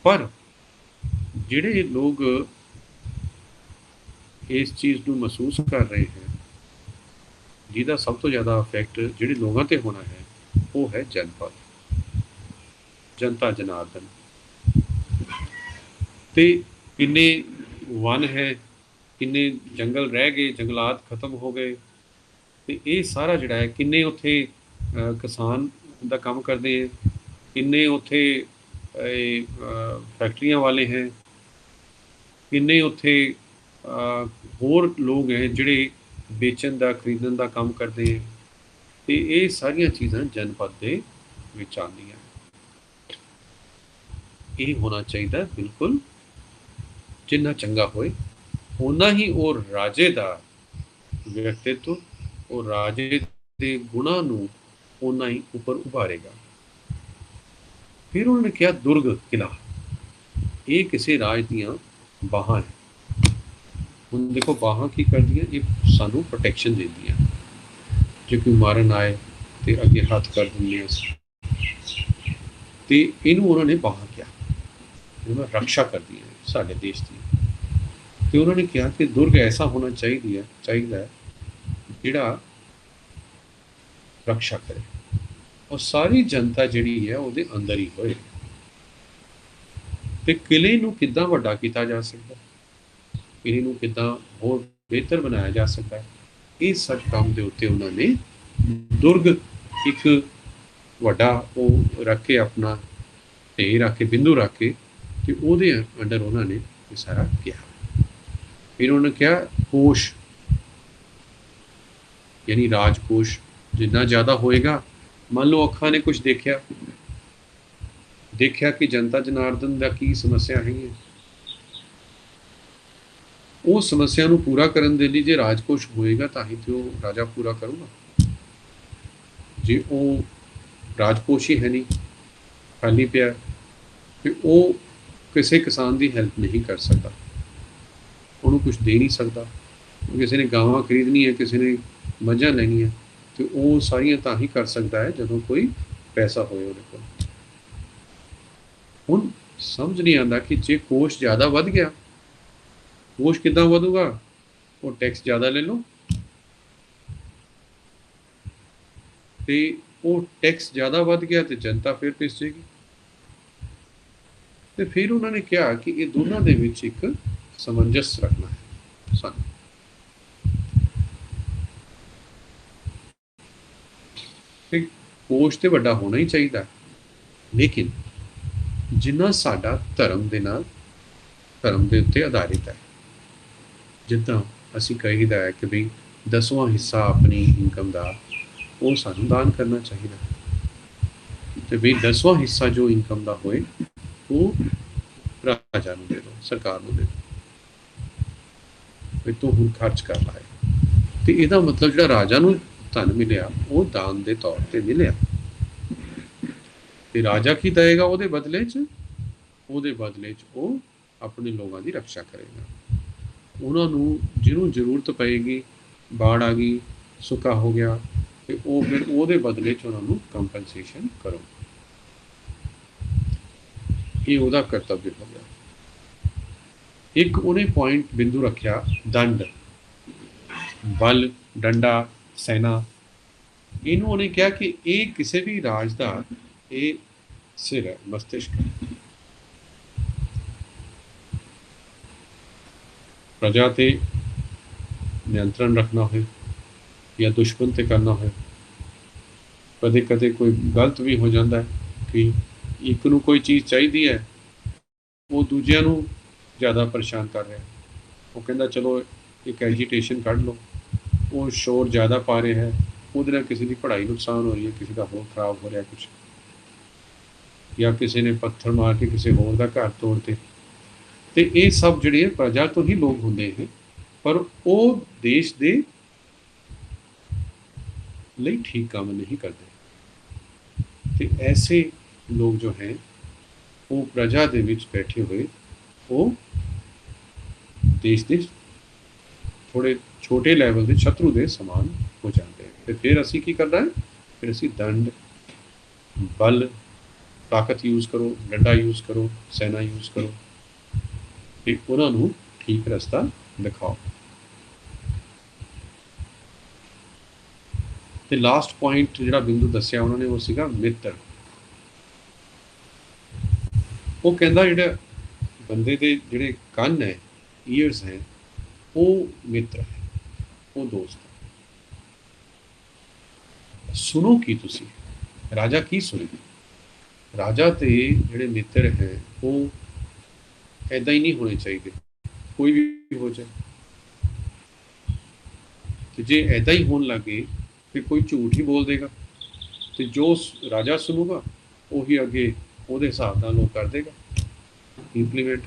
ਪਰ ਜਿਹੜੇ ਲੋਕ ਇਸ ਚੀਜ਼ ਨੂੰ ਮਹਿਸੂਸ ਕਰ ਰਹੇ ਹੈ, ਜਿਹਦਾ ਸਭ ਤੋਂ ਜ਼ਿਆਦਾ ਇਫੈਕਟ ਜਿਹੜੇ ਲੋਕਾਂ ਤੇ ਹੋਣਾ ਹੈ ਉਹ ਹੈ ਜਨਪਦ, ਜਨਤਾ ਜਨਾਰਦਨ। ਤੇ ਕਿੰਨੇ ਵਨ ਹੈ, ਕਿੰਨੇ ਜੰਗਲ ਰਹਿ ਗਏ, ਜੰਗਲਾਤ ਖਤਮ ਹੋ ਗਏ, ਤੇ ਇਹ ਸਾਰਾ ਜਿਹੜਾ ਹੈ ਕਿੰਨੇ ਉੱਥੇ ਕਿਸਾਨ ਦਾ ਕੰਮ ਕਰਦੇ ਹੈ, ਕਿੰਨੇ ਉੱਥੇ ਫੈਕਟਰੀਆਂ ਵਾਲੇ ਹੈ, ਕਿੰਨੇ ਉੱਥੇ ਹੋਰ ਲੋਕ ਹੈ ਜਿਹੜੇ ਵੇਚਣ ਦਾ ਖਰੀਦਣ ਦਾ ਕੰਮ ਕਰਦੇ ਹੈ। ਤੇ ਇਹ ਸਾਰੀਆਂ ਚੀਜ਼ਾਂ ਜਨਪਦ ਦੇ ਵਿੱਚ ਆਉਂਦੀਆਂ। ਇਹ ਹੋਣਾ ਚਾਹੀਦਾ ਬਿਲਕੁਲ, ਜਿੰਨਾ ਚੰਗਾ ਹੋਏ ਓਨਾ ਹੀ ਉਹ ਰਾਜੇ ਦਾ ਵਿਅਕਤਿਤਵ, ਉਹ ਰਾਜੇ ਦੇ ਗੁਣਾਂ ਨੂੰ ਓਨਾ ਹੀ ਉੱਪਰ ਉਭਾਰੇਗਾ। ਫਿਰ ਉਹਨਾਂ ਨੇ ਕਿਹਾ ਦੁਰਗ ਕਿਲਾ, ਇਹ ਕਿਸੇ ਰਾਜ ਦੀਆਂ ਬਾਹਾਂ ਹੈ। ਹੁਣ ਦੇਖੋ ਬਾਹਾਂ ਕੀ ਕਰਦੀਆਂ, ਇਹ ਸਾਨੂੰ ਪ੍ਰੋਟੈਕਸ਼ਨ ਦਿੰਦੀਆਂ। ਜੇ ਕੋਈ ਮਾਰਨ ਆਏ ਤੇ ਅੱਗੇ ਹੱਥ ਕਰ ਦਿੰਦੇ ਅਸੀਂ, ਤੇ ਇਹਨੂੰ ਉਹਨਾਂ ਨੇ ਬਾਹਾਂ ਕਿਹਾ, ਜਿਹਨਾਂ ਰਕਸ਼ਾ ਕਰਦੀਆਂ ਸਾਡੇ ਦੇਸ਼ ਦੀ। ਤੇ ਉਹਨਾਂ ਨੇ ਕਿਹਾ ਕਿ ਦੁਰਗ ਐਸਾ ਹੋਣਾ ਚਾਹੀਦਾ ਹੈ ਜਿਹੜਾ ਰਕਸ਼ਾ ਕਰੇ ਔਰ ਸਾਰੀ ਜਨਤਾ ਜਿਹੜੀ ਹੈ ਉਹਦੇ ਅੰਦਰ ਹੀ ਹੋਏ। ਤੇ ਕਿਲੇ ਨੂੰ ਕਿੱਦਾਂ ਵੱਡਾ ਕੀਤਾ ਜਾ ਸਕਦਾ, ਕਿਲੇ ਨੂੰ ਕਿੱਦਾਂ ਹੋਰ ਬਿਹਤਰ ਬਣਾਇਆ ਜਾ ਸਕਦਾ, ਇਹ ਸਭ ਕੰਮ ਦੇ ਉੱਤੇ ਉਹਨਾਂ ਨੇ ਦੁਰਗ ਇੱਕ ਵੱਡਾ ਉਹ ਰੱਖ ਕੇ, ਆਪਣਾ ਢੇਰ ਰੱਖ ਕੇ, ਬਿੰਦੂ ਰੱਖ ਕੇ, ਤੇ ਉਹਦੇ ਅੰਡਰ ਉਹਨਾਂ ਨੇ ਇਹ ਸਾਰਾ ਕਿਹਾ। ਫਿਰ ਉਹਨਾਂ ਨੇ ਕਿਹਾ ਕੋਸ਼, ਯਾਨੀ ਰਾਜਕੋਸ਼ ਜਿੰਨਾ ਜ਼ਿਆਦਾ ਹੋਏਗਾ। ਮੰਨ ਲਓ ਅੱਖਾਂ ਨੇ ਕੁਝ ਦੇਖਿਆ ਕਿ ਜਨਤਾ ਜਨਾਰਦਨ ਦਾ ਕੀ ਸਮੱਸਿਆ ਹੈਗੀ ਹੈ, ਉਹ ਸਮੱਸਿਆ ਨੂੰ ਪੂਰਾ ਕਰਨ ਦੇ ਲਈ ਜੇ ਰਾਜਕੋਸ਼ ਹੋਏਗਾ ਤਾਂ ਹੀ ਤੇ ਉਹ ਰਾਜਾ ਪੂਰਾ ਕਰੂਗਾ। ਜੇ ਉਹ ਰਾਜਕੋਸ਼ ਹੀ ਹੈ ਨਹੀਂ, ਖਾਲੀ ਪਿਆ, ਤੇ ਉਹ ਕਿਸੇ ਕਿਸਾਨ ਦੀ ਹੈਲਪ ਨਹੀਂ ਕਰ ਸਕਦਾ, ਉਹਨੂੰ ਕੁਝ ਦੇ ਨਹੀਂ ਸਕਦਾ। ਕਿਸੇ ਨੇ ਗਾਵਾਂ ਖਰੀਦਣੀ ਹੈ, ਕਿਸੇ ਨੇ ਮੱਝਾਂ ਲੈਣੀਆਂ, ਤੇ ਉਹ ਸਾਰੀਆਂ ਤਾਂ ਹੀ ਕਰ ਸਕਦਾ ਹੈ ਜਦੋਂ ਕੋਈ ਪੈਸਾ ਹੋਏ ਉਹਦੇ ਕੋਲ। ਹੁਣ ਸਮਝ ਨਹੀਂ ਆਉਂਦਾ ਕਿ ਜੇ ਕੋਸ਼ ਜ਼ਿਆਦਾ ਵੱਧ ਗਿਆ, ਕੋਸ਼ ਕਿੱਦਾਂ ਵਧੂਗਾ, ਉਹ ਟੈਕਸ ਜ਼ਿਆਦਾ ਲੈ ਲਓ, ਤੇ ਉਹ ਟੈਕਸ ਜ਼ਿਆਦਾ ਵੱਧ ਗਿਆ ਤੇ ਜਨਤਾ ਫਿਰ ਪਿਸ ਜਾਏਗੀ। ਤੇ ਫਿਰ ਉਹਨਾਂ ਨੇ ਕਿਹਾ ਕਿ ਇਹ ਦੋਨਾਂ ਦੇ ਵਿੱਚ ਇੱਕ ਸਮੰਜਸ ਰੱਖਣਾ ਹੈ ਸਾਨੂੰ। ਤੇ ਕੋਸ਼ ਤੇ ਵੱਡਾ ਹੋਣਾ ਹੀ ਚਾਹੀਦਾ, ਲੇਕਿਨ ਜਿੰਨਾ ਸਾਡਾ ਧਰਮ ਦੇ ਉੱਤੇ ਆਧਾਰਿਤ ਹੈ। ਜਿੱਦਾਂ ਅਸੀਂ ਕਹੀਦਾ ਹੈ ਕਿ ਵੀ 10ਵਾਂ ਹਿੱਸਾ ਆਪਣੀ ਇਨਕਮ ਦਾ ਉਹ ਸਾਨੂੰ ਦਾਨ ਕਰਨਾ ਚਾਹੀਦਾ, ਤੇ ਵੀ 10ਵਾਂ ਹਿੱਸਾ ਜੋ ਇਨਕਮ ਦਾ ਹੋਏ ਉਹ ਰਾਜਾ ਨੂੰ ਦੇ ਦਿਓ, ਸਰਕਾਰ ਨੂੰ ਦੇ ਦਿਓ, ਵੀ ਤੂੰ ਹੁਣ ਖਰਚ ਕਰ ਲਾਏ। ਤੇ ਇਹਦਾ ਮਤਲਬ ਜਿਹੜਾ ਰਾਜਾ ਨੂੰ ਧਨ ਮਿਲਿਆ ਉਹ ਦਾਨ ਦੇ ਤੌਰ ਤੇ ਮਿਲਿਆ, ਤੇ ਰਾਜਾ ਕੀ ਦੇਗਾ ਉਹਦੇ ਬਦਲੇ 'ਚ ਉਹ ਆਪਣੇ ਲੋਕਾਂ ਦੀ ਰੱਖਿਆ ਕਰੇਗਾ। ਉਹਨਾਂ ਨੂੰ ਜਿਹਨੂੰ ਜ਼ਰੂਰਤ ਪਏਗੀ, ਬਾੜ ਆ ਗਈ, ਸੁੱਕਾ ਹੋ ਗਿਆ, ਤੇ ਉਹ ਫਿਰ ਉਹਦੇ ਬਦਲੇ 'ਚ ਉਹਨਾਂ ਨੂੰ ਕੰਪਨਸੇਸ਼ਨ ਕਰੋ। ਇਹ ਉਹਦਾ ਕਰਤੱਵ ਹੋ ਗਿਆ। ਇੱਕ ਉਹਨੇ ਪੁਆਇੰਟ ਬਿੰਦੂ ਰੱਖਿਆ ਦੰਡ, ਬਲ, ਡੰਡਾ, ਸੈਨਾ। ਇਹਨੂੰ ਉਹਨੇ ਕਿਹਾ ਕਿ ਇਹ ਕਿਸੇ ਵੀ ਰਾਜ ਦਾ ਇਹ ਸਿਰ ਹੈ, ਮਸਤਿਸ਼ਕ। ਪ੍ਰਜਾ ਤੇ ਨਿਯੰਤਰਣ ਰੱਖਣਾ ਹੋਏ ਜਾਂ ਦੁਸ਼ਮਣ ਤੇ ਕਰਨਾ ਹੋਏ, कदे कदे कोई गलत भी हो जाता है कि एक नूं कोई चीज़ चाहिए है, वो दूजिਆਂ ਨੂੰ ज़्यादा परेशान कर रहा है। वो कहता चलो एक एजीटेशन कढ़ लो, वो शोर ज़्यादा पा रहा है, ਉਹਦੇ ਨਾਲ ਕਿਸੇ ਦੀ ਪੜ੍ਹਾਈ ਨੁਕਸਾਨ ਹੋ ਰਹੀ ਹੈ, ਕਿਸੇ ਦਾ ਹੋਰ ਖਰਾਬ ਹੋ ਰਿਹਾ ਕੁਛ, ਜਾਂ ਕਿਸੇ ਨੇ ਪੱਥਰ ਮਾਰ ਕੇ ਕਿਸੇ ਹੋਰ ਦਾ ਘਰ ਤੋੜਤੇ। ਤੇ ਇਹ ਸਭ ਜਿਹੜੇ ਪ੍ਰਜਾ ਤੋਂ ਹੀ ਲੋਕ ਹੁੰਦੇ हैं, पर ਉਹ ਦੇਸ਼ ਦੇ ਲਈ ठीक काम नहीं करते। ਤੇ ऐसे लोग जो हैं वो प्रजा ਦੇ ਵਿੱਚ ਬੈਠੇ ਹੋਏ ਉਹ ਦੇਸ਼ ਦੇ ਥੋੜੇ ਛੋਟੇ ਲੈਵਲ ਦੇ ਸ਼ਤਰੂ ਦੇ ਸਮਾਨ ਹੋ ਜਾਂਦੇ हैं। ਤੇ ਫਿਰ ਅਸੀਂ ਕੀ ਕਰਨਾ ਹੈ? ਫਿਰ ਅਸੀਂ ਦੰਡ, ਬਲ, ਤਾਕਤ ਯੂਜ਼ ਕਰੋ, ਡੰਡਾ ਯੂਜ਼ ਕਰੋ, ਸੈਨਾ ਯੂਜ਼ ਕਰੋ ਤੇ ਉਹਨਾਂ ਨੂੰ ਠੀਕ ਰਸਤਾ ਦਿਖਾਓ। ਤੇ ਲਾਸਟ ਪੁਆਇੰਟ ਜਿਹੜਾ ਬਿੰਦੂ ਦੱਸਿਆ ਉਹਨਾਂ ਨੇ ਉਹ ਸੀਗਾ ਮਿੱਤਰ। ਉਹ ਕਹਿੰਦਾ ਜਿਹੜਾ ਬੰਦੇ ਦੇ ਜਿਹੜੇ ਕੰਨ ਹੈ, ਈਅਰਸ ਹੈ, ਉਹ ਮਿੱਤਰ ਹੈ, ਉਹ ਦੋਸਤ ਹੈ। ਸੁਣੋ ਕੀ ਤੁਸੀਂ, ਰਾਜਾ ਕੀ ਸੁਣੇਗੀ? ਰਾਜਾ ਤੇ ਜਿਹੜੇ ਮਿੱਤਰ ਹੈ ਉਹ ਐਦਾਂ ਹੀ ਨਹੀਂ ਹੋਣੇ ਚਾਹੀਦੇ, ਕੋਈ ਵੀ ਹੋ ਜਾਏ। ਤੇ ਜੇ ਐਦਾਂ ਹੀ ਹੋਣ ਲੱਗੇ ਫਿਰ ਕੋਈ ਝੂਠ ਹੀ ਬੋਲ ਦੇਗਾ ਤੇ ਜੋ ਰਾਜਾ ਸੁਣੂਗਾ ਉਹੀ ਅੱਗੇ ਉਹਦੇ ਹਿਸਾਬ ਨਾਲ ਉਹ ਕਰ ਦੇਗਾ ਇੰਪਲੀਮੈਂਟ।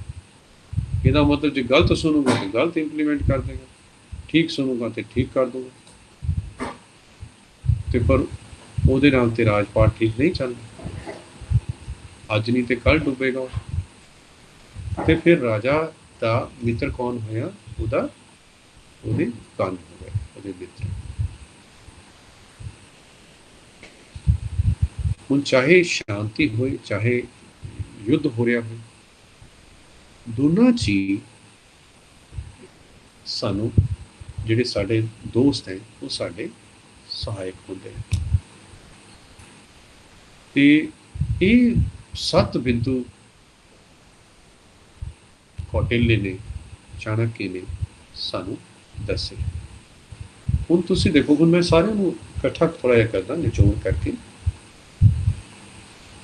ਇਹਦਾ ਮਤਲਬ ਜੇ ਗਲਤ ਸੁਣੂਗਾ ਤਾਂ ਗਲਤ ਇੰਪਲੀਮੈਂਟ ਕਰ ਦੇਗਾ, ਠੀਕ ਸੁਣੂਗਾ ਤੇ ਠੀਕ ਕਰ ਦੂਗਾ। ਤੇ ਪਰ ਉਹਦੇ ਨਾਲ ਤੇ ਰਾਜਪਾਟ ਠੀਕ ਨਹੀਂ ਚੱਲਦਾ, ਅੱਜ ਨਹੀਂ ਤੇ ਕੱਲ ਡੁੱਬੇਗਾ ਉਹ। ਤੇ ਫਿਰ ਰਾਜਾ ਦਾ ਮਿੱਤਰ ਕੌਣ ਹੋਇਆ? ਉਹਦੇ ਕੰਨ ਹੋ ਗਏ, ਉਹਦੇ ਮਿੱਤਰ। ਹੁਣ ਚਾਹੇ ਸ਼ਾਂਤੀ ਹੋਏ ਚਾਹੇ ਯੁੱਧ ਹੋ ਰਿਹਾ ਹੋਵੇ, ਦੋਨਾਂ 'ਚ ਹੀ ਸਾਨੂੰ ਜਿਹੜੇ ਸਾਡੇ ਦੋਸਤ ਹੈ ਉਹ ਸਾਡੇ ਸਹਾਇਕ ਹੁੰਦੇ ਹਨ। ਤੇ ਇਹ 7 ਬਿੰਦੂ ਕੌਟਿल्य ਨੇ, ਚਾਣक्य ਨੇ ਸਾਨੂੰ ਦੱਸੇ। ਹੁਣ ਤੁਸੀਂ ਦੇਖੋ, ਹੁਣ ਮੈਂ ਸਾਰਿਆਂ ਨੂੰ ਇਕੱਠਾ ਥੋੜ੍ਹਾ ਜਿਹਾ ਕਰਦਾ ਨਿਚੋੜ ਕਰਕੇ,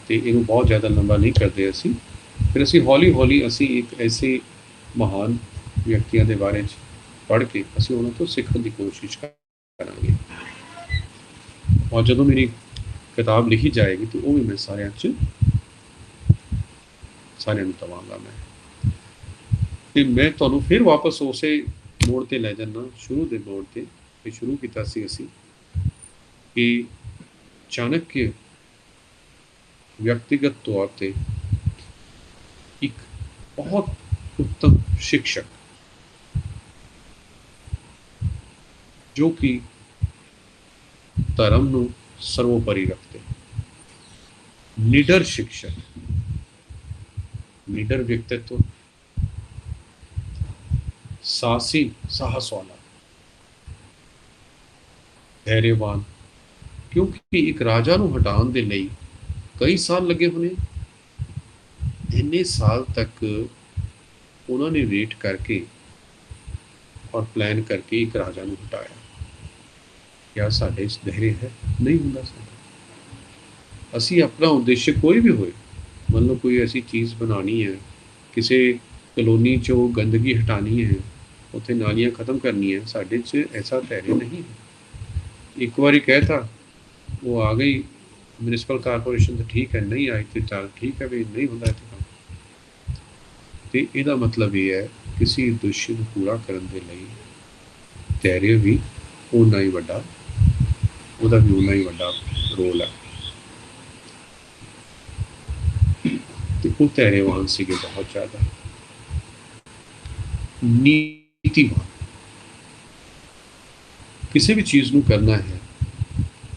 ਤੇ ਇਹਨੂੰ ਬਹੁਤ ਜ਼ਿਆਦਾ ਲੰਬਾ ਨਹੀਂ ਕਰਦੇ ਅਸੀਂ। ਫਿਰ ਅਸੀਂ ਹੌਲੀ ਹੌਲੀ ਅਸੀਂ ਇੱਕ ਐਸੇ ਮਹਾਨ ਵਿਅਕਤੀਆਂ ਦੇ ਬਾਰੇ 'ਚ ਪੜ੍ਹ ਕੇ ਅਸੀਂ ਉਹਨਾਂ ਤੋਂ ਸਿੱਖਣ ਦੀ ਕੋਸ਼ਿਸ਼ ਕਰਾਂਗੇ। ਔਰ ਜਦੋਂ ਮੇਰੀ ਕਿਤਾਬ ਲਿਖੀ ਜਾਏਗੀ ਤਾਂ ਉਹ ਵੀ ਮੈਂ ਸਾਰਿਆਂ ਨੂੰ ਦਵਾਂਗਾ ਮੈਂ। ਤੇ ਮੈਂ ਤੁਹਾਨੂੰ ਫਿਰ ਵਾਪਸ ਉਸੇ ਮੋੜ 'ਤੇ ਲੈ ਜਾਂਦਾ, ਸ਼ੁਰੂ ਦੇ ਮੋੜ 'ਤੇ। ਤੇ ਸ਼ੁਰੂ ਕੀਤਾ ਸੀ ਅਸੀਂ ਕਿ ਚਾਣक्य ਵਿਅਕਤੀਗਤ ਤੌਰ 'ਤੇ ਇੱਕ ਬਹੁਤ ਉੱਤਮ शिक्षक ਜੋ ਕਿ ਧਰਮ ਨੂੰ ਸਰਵੋਪਰੀ ਰੱਖਦੇ, ਨਿਡਰ शिक्षक, निडर व्यक्तित्व, साहसी, साहस वाला, धैर्यवान। क्योंकि एक राजा ਨੂੰ ਹਟਾਉਣ ਦੇ ਲਈ ਕਈ ਸਾਲ ਲੱਗੇ ਹੋਣੇ। ਇੰਨੇ ਸਾਲ ਤੱਕ ਉਹਨਾਂ ਨੇ ਵੇਟ ਕਰਕੇ ਔਰ ਪਲਾਨ ਕਰਕੇ ਇੱਕ ਰਾਜਾ ਨੂੰ ਹਟਾਇਆ। ਕਿਆ ਸਾਡੇ 'ਚ ਧੈर्य ਹੈ? ਨਹੀਂ ਹੁੰਦਾ ਸਾਡਾ। ਅਸੀਂ ਆਪਣਾ ਉਦੇਸ਼ ਕੋਈ ਵੀ ਹੋਏ, ਮੰਨ ਲਓ ਕੋਈ ਐਸੀ ਚੀਜ਼ ਬਣਾਉਣੀ ਹੈ, ਕਿਸੇ ਕਲੋਨੀ 'ਚੋਂ ਗੰਦਗੀ ਹਟਾਉਣੀ ਹੈ, ਉੱਥੇ ਨਾਲੀਆਂ ਖ਼ਤਮ ਕਰਨੀਆਂ, ਸਾਡੇ 'ਚ ਐਸਾ ਧੈर्य नहीं है। एक बारी कहता वो आ गई म्यूनसिपल कारपोरेशन, तो ठीक है, नहीं आई तो चल ठीक है भी नहीं होंदा इत्थे काम। ते इहदा मतलब ये है किसी उद्देश्य ਨੂੰ ਪੂਰਾ ਕਰਨ ਦੇ ਲਈ ਧੈर्य ਵੀ ਓਨਾ ਹੀ ਵੱਡਾ, ਉਹਦਾ ਵੀ ਓਨਾ ਹੀ ਵੱਡਾ ਰੋਲ ਹੈ। ਤੇ ਉਹ ਧੈर्यवान ਸੀਗੇ ਬਹੁਤ ਜ਼ਿਆਦਾ, ਨੀਤੀਵਾਨ। ਕਿਸੇ ਵੀ ਚੀਜ਼ ਨੂੰ ਕਰਨਾ ਹੈ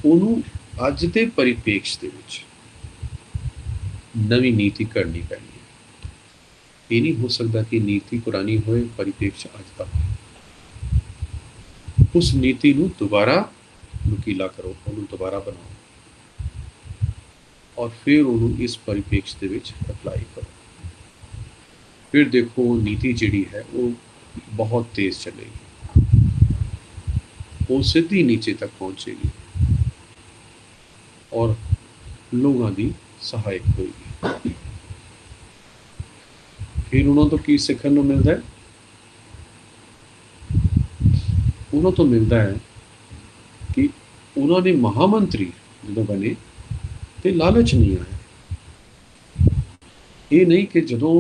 ਉਹਨੂੰ ਅੱਜ ਦੇ ਪਰਿਪੇਕਸ਼ ਦੇ ਵਿੱਚ ਨਵੀਂ ਨੀਤੀ ਘੜਨੀ ਪੈਣੀ ਹੈ। ਇਹ ਨਹੀਂ ਹੋ ਸਕਦਾ ਕਿ ਨੀਤੀ ਪੁਰਾਣੀ ਹੋਏ, ਪਰਿਪੇਕਸ਼ ਅੱਜ ਦਾ। ਉਸ ਨੀਤੀ ਨੂੰ ਦੁਬਾਰਾ ਨੁਕੀਲਾ ਕਰੋ, ਉਹਨੂੰ ਦੁਬਾਰਾ ਬਣਾਓ ਔਰ ਫਿਰ ਉਹਨੂੰ ਇਸ ਪਰਿਪੇਕਸ਼ ਦੇ ਵਿੱਚ ਅਪਲਾਈ ਕਰੋ। ਫਿਰ ਦੇਖੋ ਉਹ ਨੀਤੀ ਜਿਹੜੀ ਹੈ ਉਹ ਬਹੁਤ ਤੇਜ਼ ਚੱਲੇਗੀ, ਉਹ ਸਿੱਧੀ ਨੀਚੇ ਤੱਕ ਪਹੁੰਚੇਗੀ। और लोगों की सहायक होगी। फिर उन्होंने तो की सीखने को मिलता है? उन्होंने तो मिलता है कि उन्होंने महामंत्री जो बने तो लालच नहीं आया। ये नहीं कि जो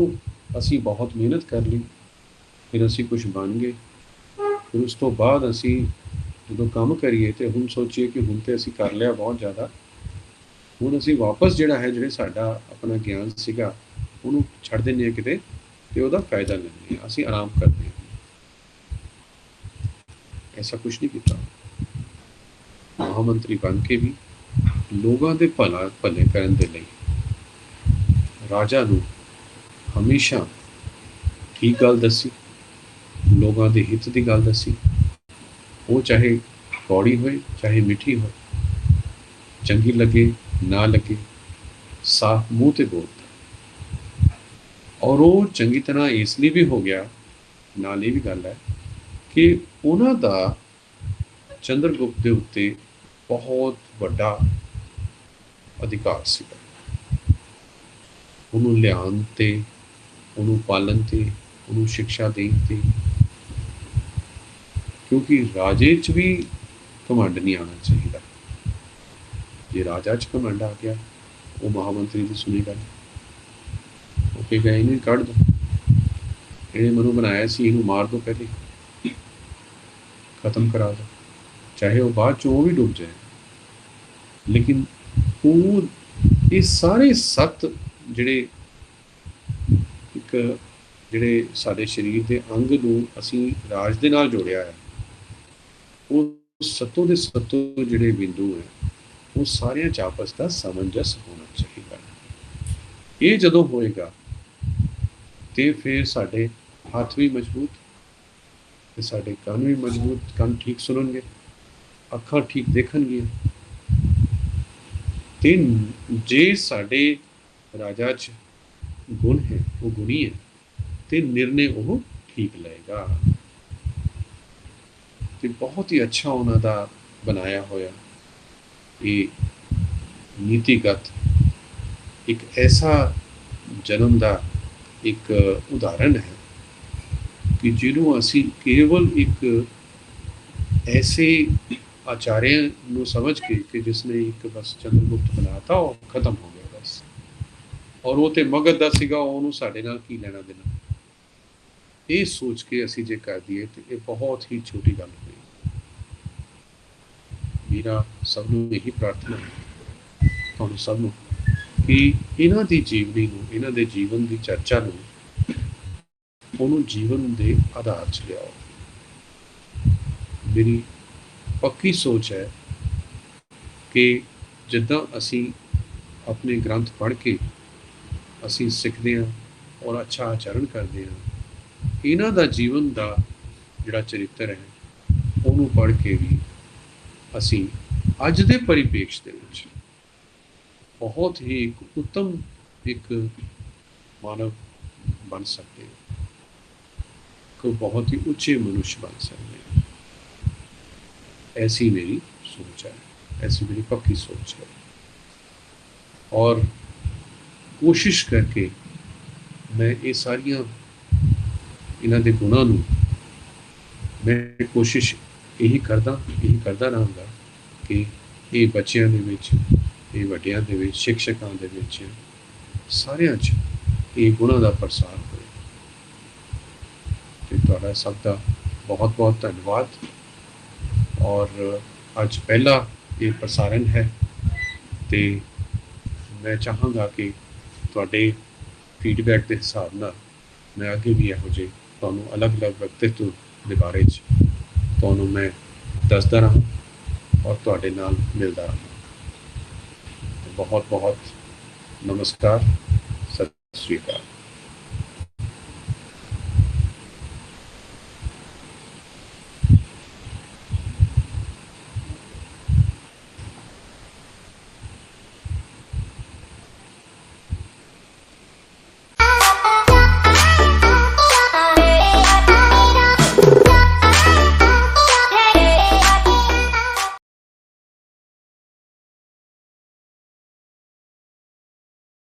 असी बहुत मेहनत कर ली फिर असी कुछ बन गए, फिर उस तो बाद असी जो काम करिए तो हम सोचिए कि हम तो असी कर लिया बहुत ज़्यादा, ਹੁਣ ਅਸੀਂ वापस ਜਿਹੜਾ है ਜਿਹੜੇ ਸਾਡਾ अपना ਗਿਆਨ ਸੀਗਾ ਉਹਨੂੰ ਛੱਡ ਦਿੰਦੇ ਹਾਂ ਕਿਤੇ ਤੇ ਉਹਦਾ ਫਾਇਦਾ ਲੈਂਦੇ ਹਾਂ, ਅਸੀਂ ਆਰਾਮ ਕਰਦੇ ਹਾਂ। ऐसा कुछ नहीं किया। महामंत्री बन के भी लोगों के भले करने के लिए राजा नूं हमेशा ठीक गल दसी, लोगों के हित की गल दसी, वो चाहे कौड़ी हो चाहे मीठी हो, चंगी लगे ना लगे, साफ मूँह ते बोलता। और वो चंगी तरह इसलिए भी हो गया, नाल ये भी गल है कि उन्हां दा चंद्रगुप्त के उत्ते बहुत बड़ा अधिकार सीगा। उन्होंने लियान ते, उन्होंने पालन ते, उन्होंने शिक्षा देन ते, क्योंकि राजे च भी घमंड नहीं आना चाहिए। जे राजा च घमंड आ गया वो महामंत्री की सुनी गल ओके गए इन्हें कढ़ दो, इन्हें मनु बनाया सी इनू मार दो, पहले खत्म करा दो, चाहे वो बाद चो भी डूब जाए। लेकिन वो ये सारे सत्त जिहड़े एक जिहड़े साडे शरीर के अंग नूं असीं राज दे नाल जोड़िया है, वो सत्तों के सत्तों जिहड़े बिंदु है वो सारियां च आपस का सामंजस होना चाहिए। ये जदों होएगा तो फिर साडे हाथ भी मजबूत ते साडे कान भी मजबूत, कान ठीक सुनणगे, अखां ठीक देखणगियां ते जे साडे राजा च गुण है वो गुणी है तो निर्णय वो ठीक लेगा। तो बहुत ही अच्छा उन्होंने बनाया होया ये नीतिगत एक ऐसा जन्म का एक उदाहरण है कि जिन्हों असी केवल एक ऐसे आचार्य को समझ के कि जिसने एक बस चंद्रगुप्त बनाता और खत्म हो गया बस, और वो तो मगध का सीगा, उन्होंने साढ़े नाल की लेना देना, ये सोच के असी जे कर दिए तो ये बहुत ही छोटी गल हुई। मेरा सबनों यही प्रार्थना है तुहानूं सबनों कि इन्हां दी जीवनी नूं, इन्हां दे जीवन की चर्चा नूं उन्होंने जीवन के आधार च लियाओ। मेरी पक्की सोच है कि जिद्दां असी अपने ग्रंथ पढ़ के असी सीखते हैं और अच्छा आचरण करते हैं, इन्हां दा जीवन का जिहड़ा चरित्र है उन्होंने पढ़ के भी असी अज दे परिपेक्ष दे विच बहुत ही एक उत्तम एक मानव बन सकते हैं, कोई बहुत ही उच्चे मनुष्य बन सकते हैं। ऐसी मेरी सोच है, ऐसी मेरी पक्की सोच है। और कोशिश करके मैं ये सारिया इन्हां दे गुणां नूं मैं कोशिश यही करदा रहूँगा कि ये बच्चों दे विच, ये वड्डियां दे विच, शिक्षकां दे विच सारियां च ये गुणां दा प्रसार होए। ते तुहाडा सब दा बहुत बहुत धन्यवाद। और अज पहला ये प्रसारण है तो मैं चाहांगा कि तुहाडे फीडबैक के हिसाब नाल मैं अगे भी इहो जिहे तुहानूं अलग अलग व्यक्तित्व के बारे तुहानूं मैं दसदा रहां और तुहाडे नाल मिलदा रहां। बहुत बहुत नमस्कार, सत श्री अकाल।